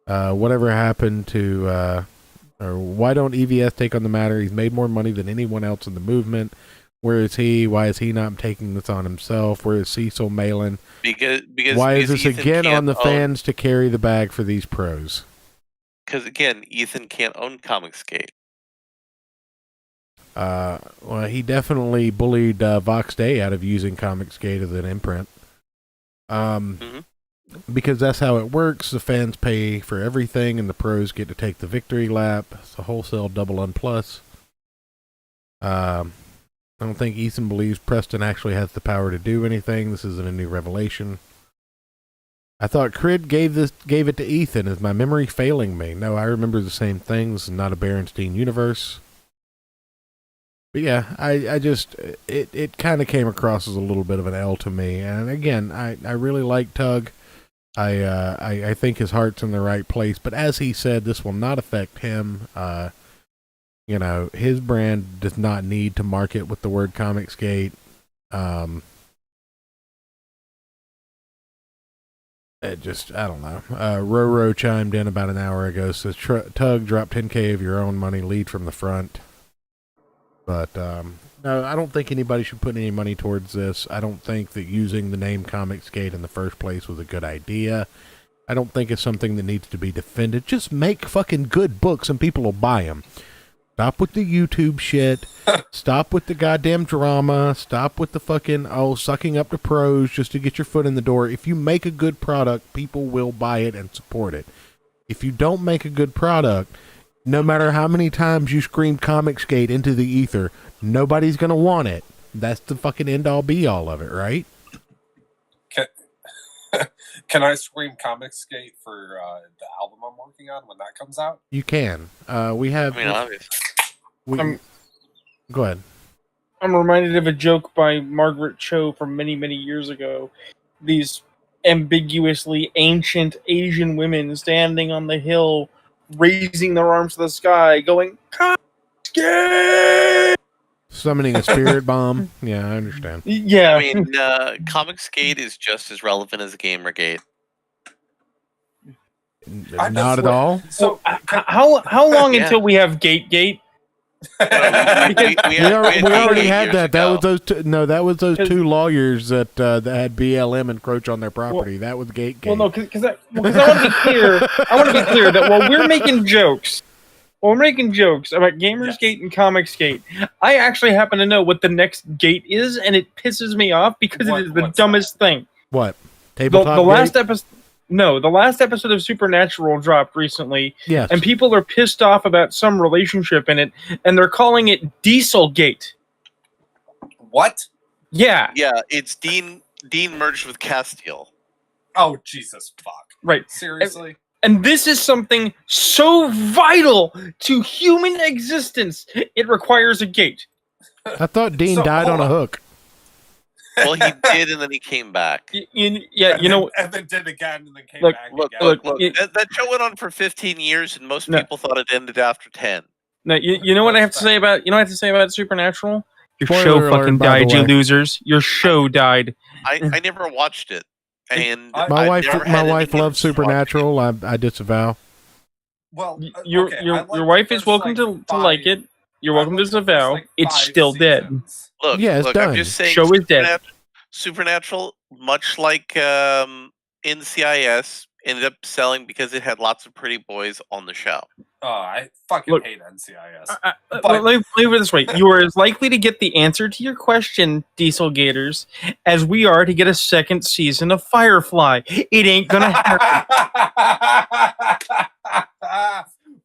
Whatever happened to, or why don't EVS take on the matter? He's made more money than anyone else in the movement. Where is he? Why is he not taking this on himself? Where is Cecil Malin? Because why is this Ethan again on the can't fans to carry the bag for these pros? Because again, Ethan can't own Comicsgate. Well, he definitely bullied Vox Day out of using Comicsgate as an imprint. Because that's how it works. The fans pay for everything, and the pros get to take the victory lap. It's a wholesale double unplus. I don't think Ethan believes Preston actually has the power to do anything. This isn't a new revelation. I thought Crid gave it to Ethan. Is my memory failing me? No, I remember the same things. Not a Berenstein universe. But yeah, I just, it kind of came across as a little bit of an L to me. And again, I really like Tug. I think his heart's in the right place. But as he said, this will not affect him. You know, his brand does not need to market with the word Comicsgate. It just, I don't know. Roro chimed in about an hour ago, says, Tug, drop 10K of your own money, lead from the front. But, no, I don't think anybody should put any money towards this. I don't think that using the name Comicsgate in the first place was a good idea. I don't think it's something that needs to be defended. Just make fucking good books and people will buy them. Stop with the YouTube shit. Stop with the goddamn drama. Stop with the fucking, sucking up to pros just to get your foot in the door. If you make a good product, people will buy it and support it. If you don't make a good product, no matter how many times you scream Comicsgate into the ether, nobody's going to want it. That's the fucking end-all be-all of it, right? Can I scream Comicsgate for the album I'm working on when that comes out? You can. We have... I mean, obviously. Go ahead. I'm reminded of a joke by Margaret Cho from many, many years ago. These ambiguously ancient Asian women standing on the hill, raising their arms to the sky, going, Comicsgate! Summoning a spirit bomb. Yeah, I understand. Yeah. I mean, Comicsgate is just as relevant as Gamergate. Not at all. So, how long until we have Gate? We already had that. That was those two, that was those two lawyers that had BLM encroach on their property. That was Gate. Well, no, because I want to be clear. I want to be clear that while we're making jokes about Gamersgate and Comicsgate, I actually happen to know what the next gate is, and it pisses me off because it is the dumbest thing. What? Tabletop the last episode. No, the last episode of Supernatural dropped recently, yes. And people are pissed off about some relationship in it, and they're calling it Dieselgate. What? Yeah. Yeah, it's Dean merged with Castiel. Oh, Jesus fuck. Right. Seriously? And this is something so vital to human existence. It requires a gate. I thought Dean died on a hook. Well, he did, and then he came back. You and know, and then did again, and then came Look, back Look, again. look, that show went on for 15 years, and most No. people thought it ended after 10. no, you know what I have to say about Supernatural? Your Spoiler show alert, fucking by the died, you way. losers. Your show died. I never watched it, and My I've never had my any wife loves interest in watching it. Supernatural. I disavow. Well, Your okay, I your like your the wife is first, welcome like, to like it. You're welcome to disavow. It's still dead. Look, Yeah, it's look, done. I'm just saying, Show is dead. Supernatural, much like NCIS, ended up selling because it had lots of pretty boys on the show. Oh, I fucking Look, hate NCIS. Let me put it this way: you are as likely to get the answer to your question, Diesel Gators, as we are to get a second season of Firefly. It ain't gonna happen.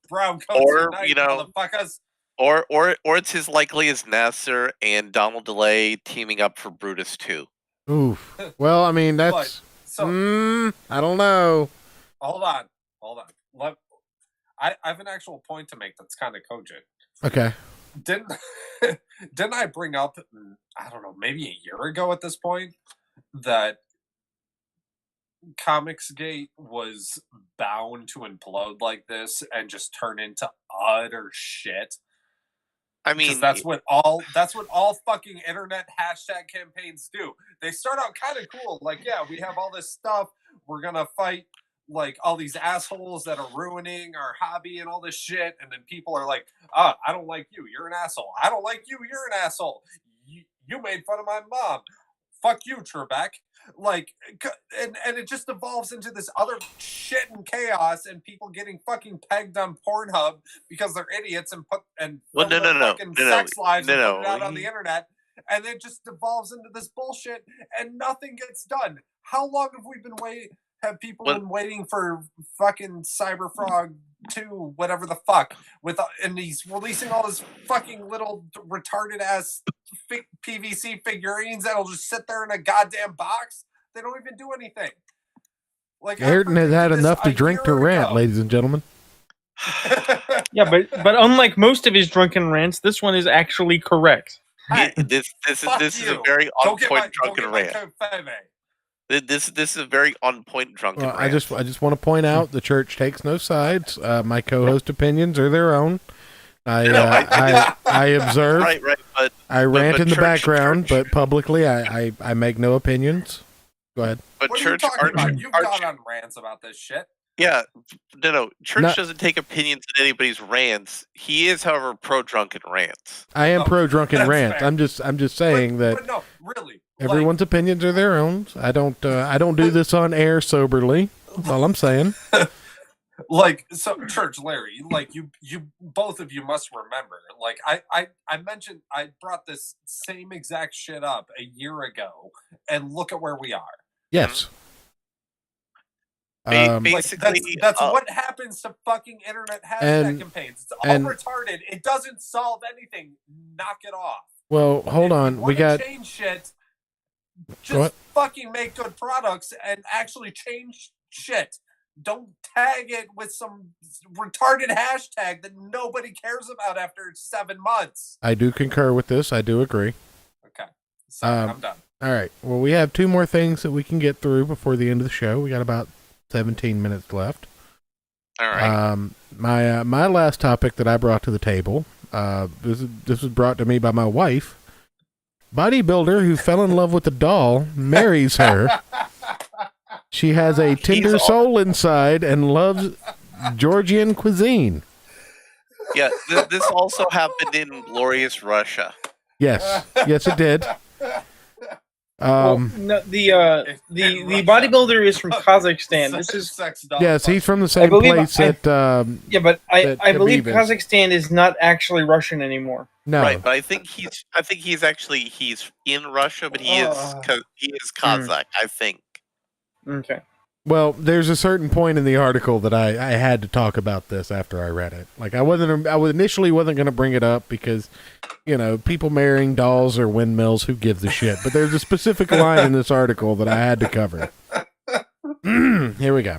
Brown coats Or, unite, you know, motherfuckers. Or it's as likely as Nasser and Donald DeLay teaming up for Brutus 2. Oof. Well, I mean, that's. But, so I don't know. hold on. I have an actual point to make that's kind of cogent. Okay. Didn't I bring up, I don't know, maybe a year ago at this point, that Comicsgate was bound to implode like this and just turn into utter shit? I mean, that's what all fucking internet hashtag campaigns do. They start out kind of cool, like, yeah, we have all this stuff, we're gonna fight like all these assholes that are ruining our hobby and all this shit, and then people are like, I don't like you, you're an asshole. I don't like you, you're an asshole. You made fun of my mom. Fuck you, Trebek. Like, and it just evolves into this other shit and chaos, and people getting fucking pegged on Pornhub because they're idiots and fucking sex lives and put it out on the internet, and it just devolves into this bullshit, and nothing gets done. How long have we been been waiting for fucking Cyberfrog 2, whatever the fuck, and he's releasing all this fucking little retarded ass PVC figurines that'll just sit there in a goddamn box. They don't even do anything. Like, Ayrton has had enough to drink to rant, ladies and gentlemen. Yeah, but unlike most of his drunken rants, this one is actually correct. Hey, this is a very on point drunken rant. This is a very on point drunken rant. I just want to point out the church takes no sides. My co-host opinions are their own. I observe. Right, but I rant in the background, but publicly I make no opinions. Go ahead. But what church, are you talking about? You've gone on rants about this shit. Yeah, no. Church doesn't take opinions in anybody's rants. He is, however, pro drunken rants. I am pro drunken rant. Fair. I'm just saying that. But no, really. Everyone's opinions are their own. I don't do this on air soberly. That's all I'm saying. Like, so, Church Larry, like, you both of you must remember, like, I mentioned, I brought this same exact shit up a year ago, and look at where we are. Yes. Basically, that's what happens to fucking internet hashtag campaigns. It's all retarded. It doesn't solve anything. Knock it off. Well, hold on. We got change shit. Just fucking make good products and actually change shit. Don't tag it with some retarded hashtag that nobody cares about after 7 months. I do concur with this. I do agree. Okay. So I'm done. All right. Well, we have 2 more things that we can get through before the end of the show. We got about 17 minutes left. All right. My last topic that I brought to the table, this was brought to me by my wife. Bodybuilder who fell in love with a doll marries her. She has a tender soul inside and loves Georgian cuisine. Yeah, this also happened in glorious Russia. Yes, it did. No, the bodybuilder is from Kazakhstan. This is yes, he's from the same place that. But I believe Kazakhstan is not actually Russian anymore. No, right, but I think he's in Russia, but he is Kazakh. I think. Okay. Well, there's a certain point in the article that I had to talk about this after I read it. Like I initially wasn't going to bring it up because, people marrying dolls or windmills, who gives a shit? But there's a specific line in this article that I had to cover. Here we go.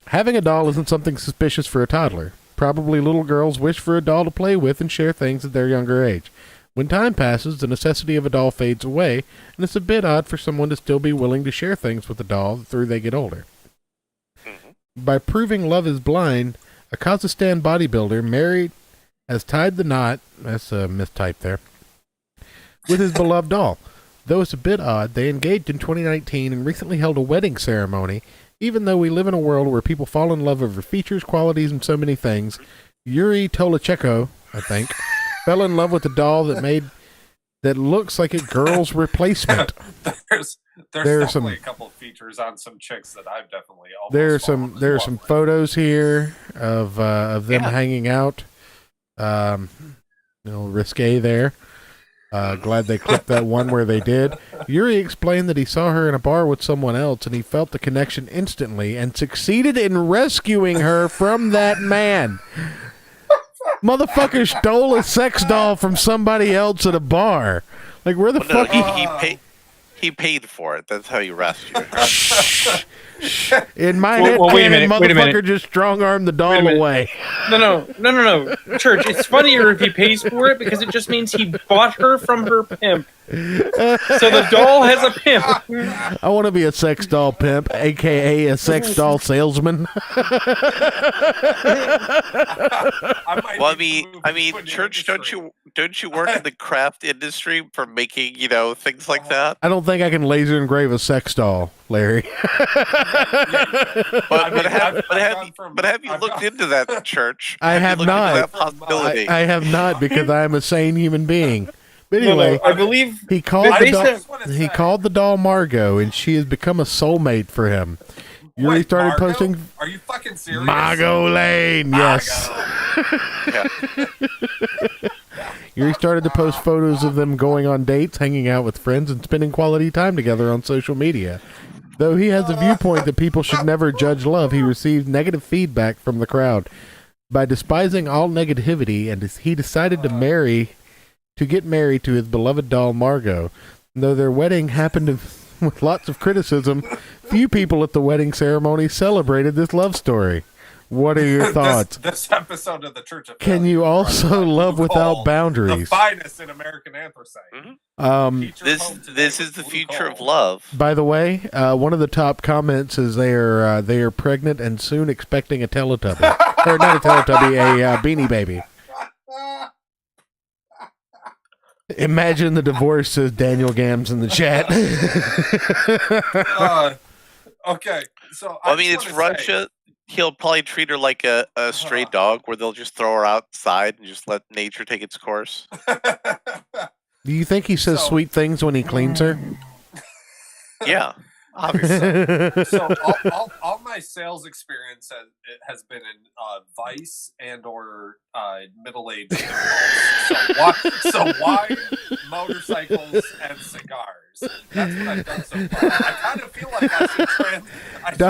Having a doll isn't something suspicious for a toddler. Probably little girls wish for a doll to play with and share things at their younger age. When time passes, the necessity of a doll fades away, and it's a bit odd for someone to still be willing to share things with a doll through they get older. By proving love is blind, a Kazakhstan bodybuilder married has tied the knot, that's a mistype there, with his beloved doll. Though it's a bit odd, they engaged in 2019 and recently held a wedding ceremony. Even though we live in a world where people fall in love over features, qualities, and so many things, Yuri Tolachenko, I think, fell in love with a doll that looks like a girl's replacement. There's definitely a couple of features on some chicks that I've definitely almost there are some photos here of them hanging out. Risque there. Glad they clipped that one where they did. Yuri explained that he saw her in a bar with someone else and he felt the connection instantly and succeeded in rescuing her from that man. Motherfucker stole a sex doll from somebody else at a bar. Like, where the fuck? He paid for it. That's how you rescue her. In my head, motherfucker just strong-armed the doll away. No. Church, it's funnier if he pays for it because it just means he bought her from her pimp. So the doll has a pimp. I want to be a sex doll pimp, a.k.a. a sex doll salesman. I mean, Church, don't you work in the craft industry for making, things like that? I don't think I can laser engrave a sex doll, Larry. But have you looked into that, Church? I have not. That possibility? I have not, because I am a sane human being. But anyway, I believe he called the doll Margot, and she has become a soulmate for him. Yuri started posting. Are you fucking serious? Margot Lane, yes. Yuri started to post photos of them going on dates, hanging out with friends, and spending quality time together on social media. Though he has a viewpoint that people should never judge love, he received negative feedback from the crowd. By despising all negativity, and he decided to get married to his beloved doll Margot. Though their wedding happened with lots of criticism, few people at the wedding ceremony celebrated this love story. What are your thoughts? This episode of the Church of Can you also love without boundaries? The finest in American anthracite. This is the future of love. By the way, one of the top comments is they are pregnant and soon expecting a Teletubby. Or not a Teletubby, a Beanie Baby. Imagine the divorce, says Daniel Gams in the chat. Okay, so it's Russia. He'll probably treat her like a stray dog, where they'll just throw her outside and just let nature take its course. Do you think he says sweet things when he cleans her? Yeah, obviously. So all my sales experience has been in Vice and or middle-aged impulse. So wine, motorcycles, and cigars. That's what I've done so far. I kind of feel like I should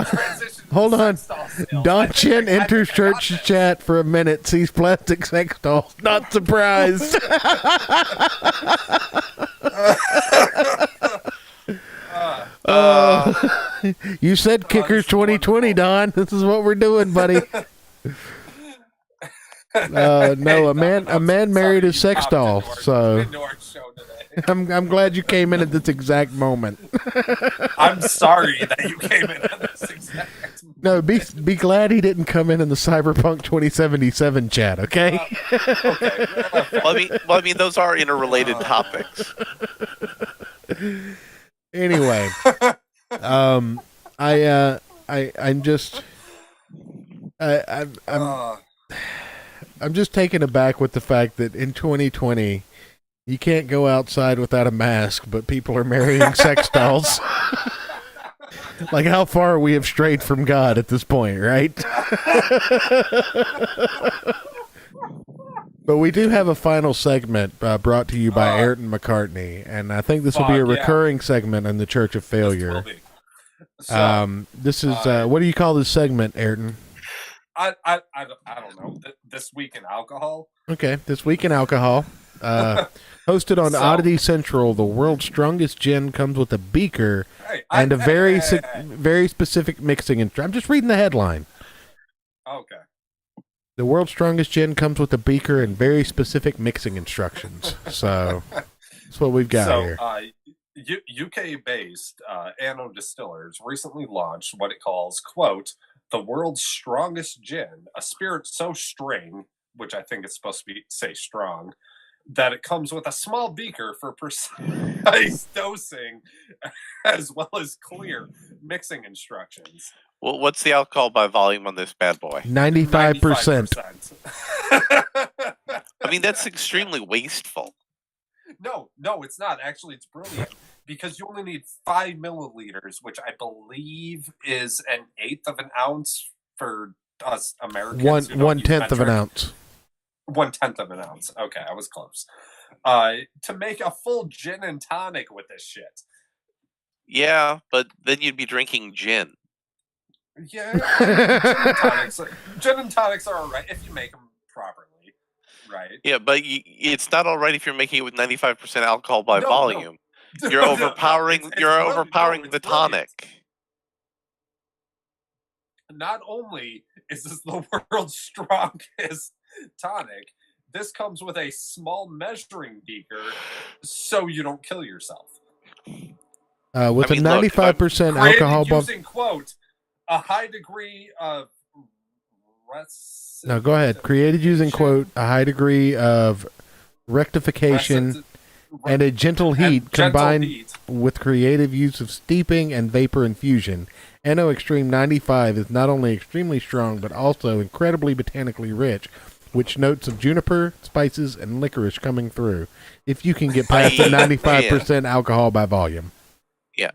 transition. Hold on. Don Chen enters church chat for a minute, sees plastic sex dolls. Not surprised. You said Kickers 2020, Don. This is what we're doing, buddy. No, a man married a sex doll. So I'm glad you came in at this exact moment. I'm sorry that you came in at this exact moment. No, be glad he didn't come in the Cyberpunk 2077 chat. Okay. Well, those are interrelated topics. Anyway, I'm just taken aback with the fact that in 2020 you can't go outside without a mask, but people are marrying sex dolls. Like, how far we have strayed from God at this point, right? But we do have a final segment brought to you by Ayrton McCartney, and I think this will be a recurring segment in the Church of Failure. This is what do you call this segment, Ayrton? I don't know. This Week in Alcohol. Okay, This Week in Alcohol. Hosted on Oddity Central, the world's strongest gin comes with a beaker and a very specific mixing. I'm just reading the headline. Okay. The world's strongest gin comes with a beaker and very specific mixing instructions. So that's what we've got here. UK-based Anno Distillers recently launched what it calls, quote, the world's strongest gin, a spirit so strong, which I think it's supposed to say strong, that it comes with a small beaker for precise dosing, as well as clear mixing instructions. Well, what's the alcohol by volume on this bad boy? 95%. I mean, that's extremely wasteful. No, it's not. Actually, it's brilliant because you only need 5 milliliters, which I believe is an eighth of an ounce for us Americans. 1/10 of an ounce. 1/10 of an ounce. Okay, I was close. To make a full gin and tonic with this shit. Yeah, but then you'd be drinking gin. Yeah, gin and tonics are alright if you make them properly, right? Yeah, but it's not all right if you're making it with 95% alcohol by volume. No. You're overpowering. You're overpowering the tonic. Not only is this the world's strongest tonic, this comes with a small measuring beaker, so you don't kill yourself. With a 95% alcohol, using quote a high degree of no, go ahead. Created using quote a high degree of rectification and a gentle heat combined with creative use of steeping and vapor infusion. Anno Extreme 95 is not only extremely strong but also incredibly botanically rich, which notes of juniper, spices, and licorice coming through. If you can get past the 95% alcohol by volume. Yeah.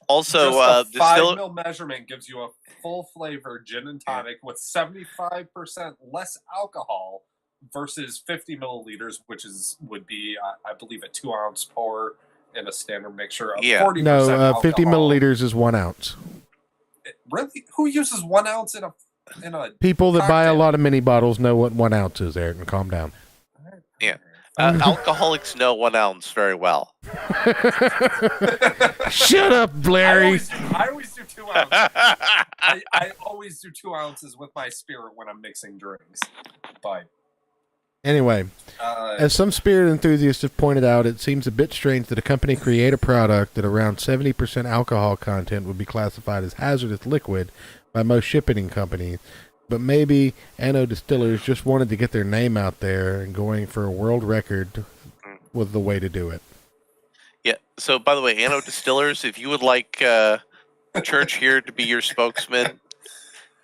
Also, a 5 mil measurement gives you a full flavor gin and tonic with 75% less alcohol versus 50 milliliters, which would be, I believe, a 2-ounce pour in a standard mixture of 40% No, 50 milliliters is 1 ounce. Really? Who uses 1 ounce in a people that buy a lot of mini bottles know what 1 ounce is, Ayrton. Calm down. Yeah. Alcoholics know 1 ounce very well. Shut up, Larry. I always do 2 ounces. I always do 2 ounces with my spirit when I'm mixing drinks. But anyway, as some spirit enthusiasts have pointed out, it seems a bit strange that a company create a product that around 70% alcohol content would be classified as hazardous liquid by most shipping companies. But maybe Anno Distillers just wanted to get their name out there, and going for a world record was the way to do it. Yeah. So, by the way, Anno Distillers, if you would like Church here to be your spokesman,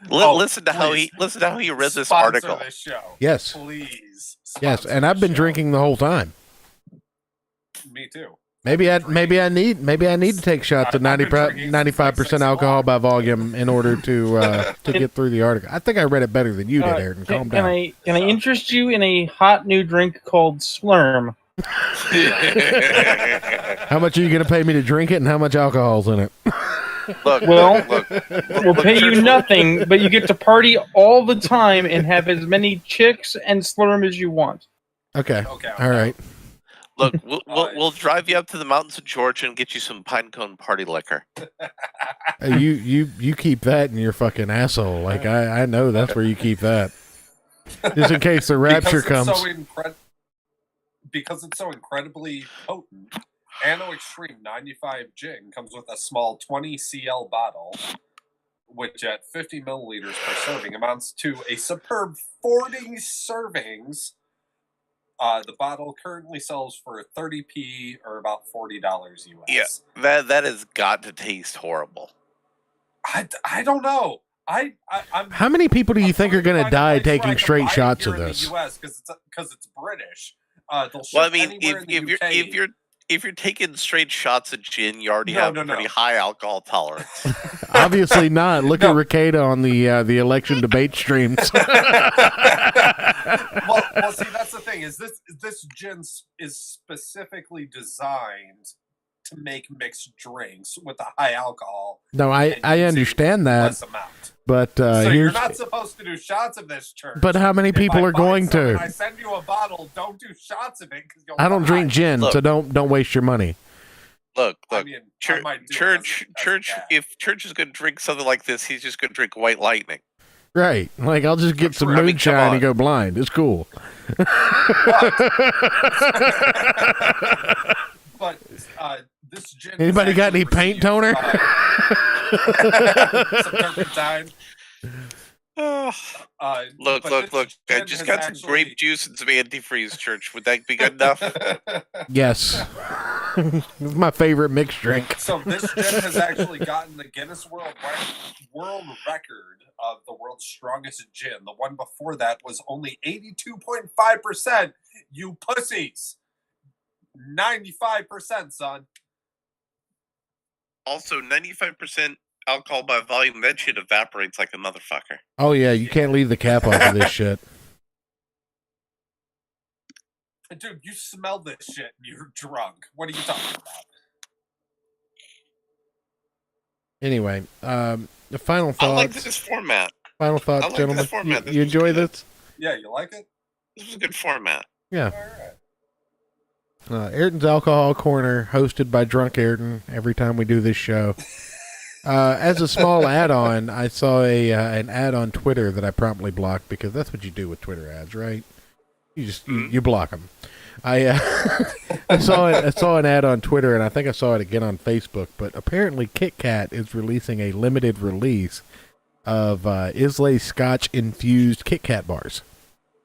listen to how he read this article. This show. Yes, please. Yes, and I've been drinking the whole time. Me too. Maybe I need to take shots at 95% alcohol by volume in order to get through the article. I think I read it better than you did, Ayrton. Calm down. Can I interest you in a hot new drink called Slurm? How much are you going to pay me to drink it, and how much alcohol's in it? We'll pay you nothing, but you get to party all the time and have as many chicks and Slurm as you want. Okay. All right. Look, we'll drive you up to the mountains of Georgia and get you some pinecone party liquor. You keep that in your fucking asshole. Like I know that's where you keep that, just in case the rapture comes. Because it's so incredibly potent, Anno Extreme 95 gin comes with a small 20 cl bottle, which at 50 milliliters per serving amounts to a superb 40 servings. The bottle currently sells for 30p or about $40 US. Yeah, that has got to taste horrible. I don't know. I'm How many people do you think are going to die taking straight shots of this? In the US because it's British. Well, I mean, if you're taking straight shots of gin, you already have pretty high alcohol tolerance. Obviously not. Look at Ricada on the election debate streams. well, see, that's the thing. Is this gin is specifically designed to make mixed drinks with a high alcohol. No, I understand that. But so you're not supposed to do shots of this, Church. But how many people are going to? I send you a bottle. Don't do shots of it because you'll. I don't drink gin, so don't waste your money. Look, I mean, Church. If Church is going to drink something like this, he's just going to drink White Lightning. Right. Like, I'll just get some I mean, come moonshine on. and go blind. It's cool. But this gin. is Anybody got actually any paint received, toner? some turpentine. Look! But this I gin just has got some grape juice and some antifreeze. Church, would that be good enough? Yes. It's my favorite mixed drink. So this gin has actually gotten the Guinness World Record of the world's strongest gin. The one before that was only 82.5%. You pussies. 95%, son. Also, 95% alcohol by volume. That shit evaporates like a motherfucker. Oh, yeah, you can't leave the cap off of this shit. Dude, you smell this shit and you're drunk. What are you talking about? Anyway, the final thoughts. I like this format. Final thoughts, I like gentlemen. this format. This You was enjoy good. this? Yeah, you like it? This was a good format. Yeah. Ayrton's Alcohol Corner, hosted by Drunk Ayrton every time we do this show. As a small add-on, I saw an ad on Twitter that I promptly blocked because that's what you do with Twitter ads, right? You just you block them. I saw an ad on Twitter, and I think I saw it again on Facebook. But apparently, Kit Kat is releasing a limited release of Islay Scotch infused Kit Kat bars.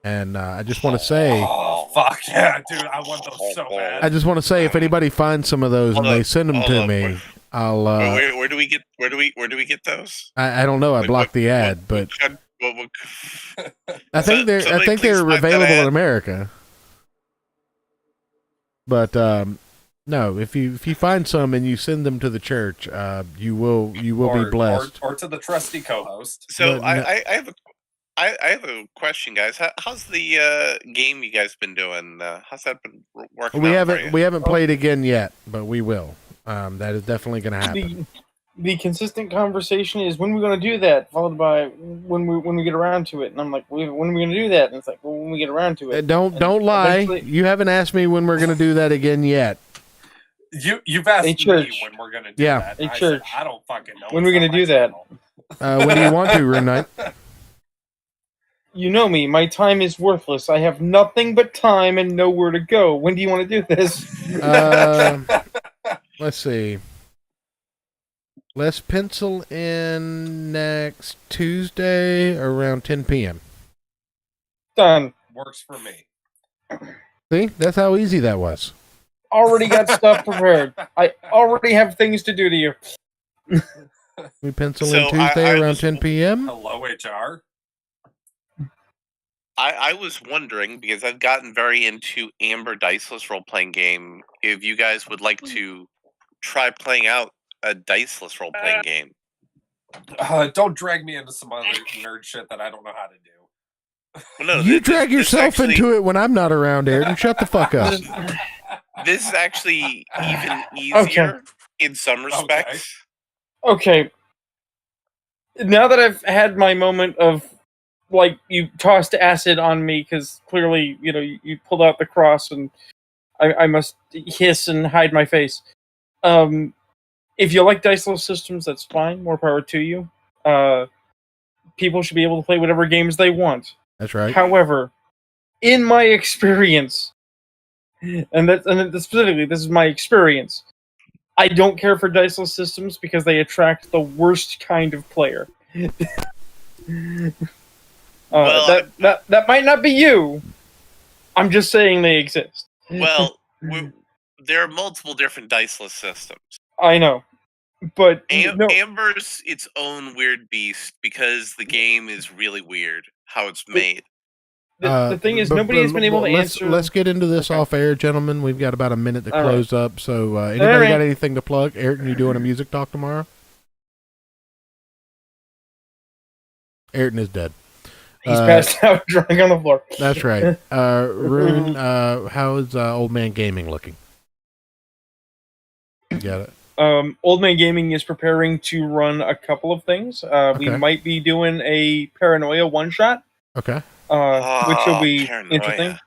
And I just want to say, oh fuck yeah, dude! I want those so bad. I just want to say, if anybody finds some of those and they send them to me, I'll. Where do we get get those? I don't know. I Like, blocked the ad, but what I think they're somebody please find that available in ad. America. But no, if you find some and you send them to the church, you will be blessed. Or to the trusty co-host. So No, I have a question, guys. How's the game you guys been doing? How's that been working? We out for you? haven't played again yet, but we will. That is definitely going to happen. The consistent conversation is when we're going to do that, followed by when we get around to it. And I'm like, when are we going to do that? And it's like, well, when we get around to it. Don't lie. You haven't asked me when we're going to do that again yet. You've asked me when we're going to do that. Hey, I church. said, I don't fucking know. When we're going to do that? When do you want to, RuneKnight? You know me. My time is worthless. I have nothing but time and nowhere to go. When do you want to do this? Let's see. Let's pencil in next Tuesday around 10 p.m. Done. Works for me. See? That's how easy that was. Already got stuff prepared. I already have things to do to you. We pencil in Tuesday around 10 p.m. Hello, HR. I was wondering, because I've gotten very into Amber Diceless role-playing game, if you guys would like to try playing out a Diceless role-playing game. Don't drag me into some other nerd shit that I don't know how to do. Well, no, You drag yourself into it when I'm not around, Ayrton. Shut the fuck up. This is actually even easier in some respects. Okay. Now that I've had my moment of, like, you tossed acid on me because clearly, you pulled out the cross and I must hiss and hide my face. If you like Diceless systems, that's fine. More power to you. People should be able to play whatever games they want. That's right. However, in my experience, and specifically, this is my experience, I don't care for Diceless systems because they attract the worst kind of player. That might not be you. I'm just saying they exist. Well, there are multiple different Diceless systems. I know, but Amber's its own weird beast because the game is really weird how it's made. The thing is, nobody has been able to answer. Let's get into this off air, gentlemen. We've got about a minute to close up. So, anybody got anything to plug? Ayrton, you doing a music talk tomorrow? Ayrton is dead. He's passed out, drunk on the floor. That's right. Rune, how is Old Man Gaming looking? You got it. Old Man Gaming is preparing to run a couple of things. We might be doing a Paranoia one-shot. Okay. Which will be Paranoia. interesting.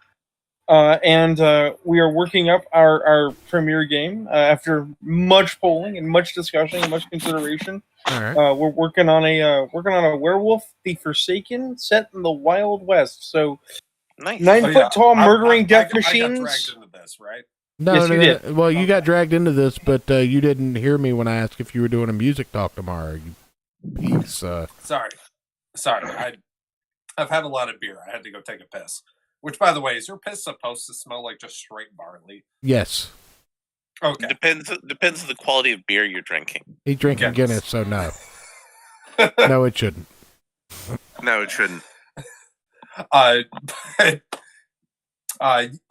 and we are working up our premiere game after much polling and much discussion and much consideration. All right. We're working on a werewolf, the Forsaken, set in the Wild West. So Nice. 9-foot tall murdering death I got machines. dragged into this, right? No, Yes, you did. Well, you got dragged into this, but you didn't hear me when I asked if you were doing a music talk tomorrow. You piece. Sorry. I've had a lot of beer. I had to go take a piss. Which, by the way, is your piss supposed to smell like just straight barley? Yes. Okay. Depends on the quality of beer you're drinking. He's drinking Guinness, so no. No, it shouldn't. No, it shouldn't.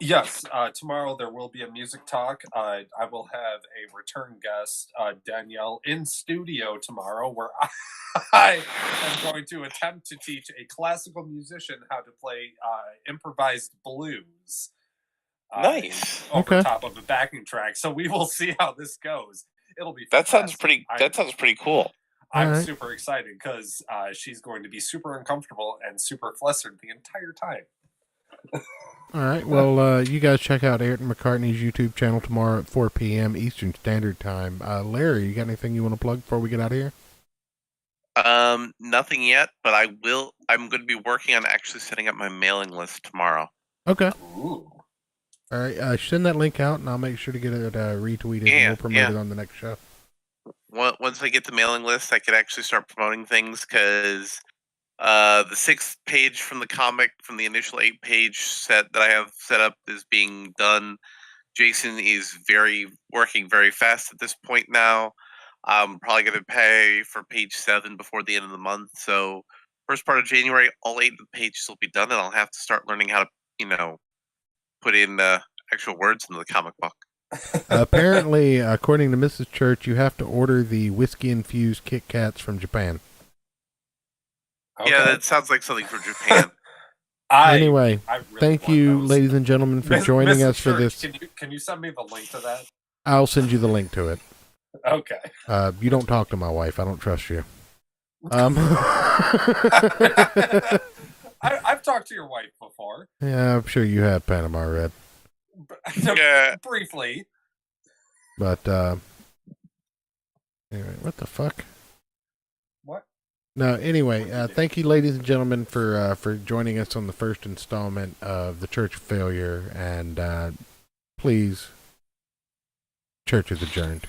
Yes, tomorrow there will be a music talk. I will have a return guest, Danielle, in studio tomorrow, where I am going to attempt to teach a classical musician how to play improvised blues. Nice. Over top of a backing track. So we will see how this goes. It'll be That sounds fantastic. pretty cool. I'm Alright. super excited because she's going to be super uncomfortable and super flustered the entire time. All right. Well, you guys check out Ayrton McCartney's YouTube channel tomorrow at 4 p.m. Eastern Standard Time. Larry, you got anything you want to plug before we get out of here? Nothing yet, but I'm going to be working on actually setting up my mailing list tomorrow. Okay. Ooh. All right. Send that link out, and I'll make sure to get it retweeted, and we'll promote it on the next show. Once I get the mailing list, I could actually start promoting things because the 6th page from the comic, from the initial 8-page set that I have set up, is being done. Jason is working very fast at this point now. I'm probably going to pay for page 7 before the end of the month. So first part of January, all 8 of the pages will be done, and I'll have to start learning how to, put in actual words into the comic book. Apparently, according to Mrs. Church, you have to order the whiskey-infused Kit Kats from Japan. Okay. Yeah, that sounds like something from Japan. Anyway, I really thank want you, those. ladies and gentlemen, for joining Mrs. us for Church, this. Can you send me the link to that? I'll send you the link to it. Okay. You don't talk to my wife. I don't trust you. I've talked to your wife before. Yeah, I'm sure you have, Panama Red. Yeah. Briefly. But, anyway, what the fuck? What? No, anyway, thank you, ladies and gentlemen, for joining us on the first installment of The Church of Failure. And, please, church is adjourned.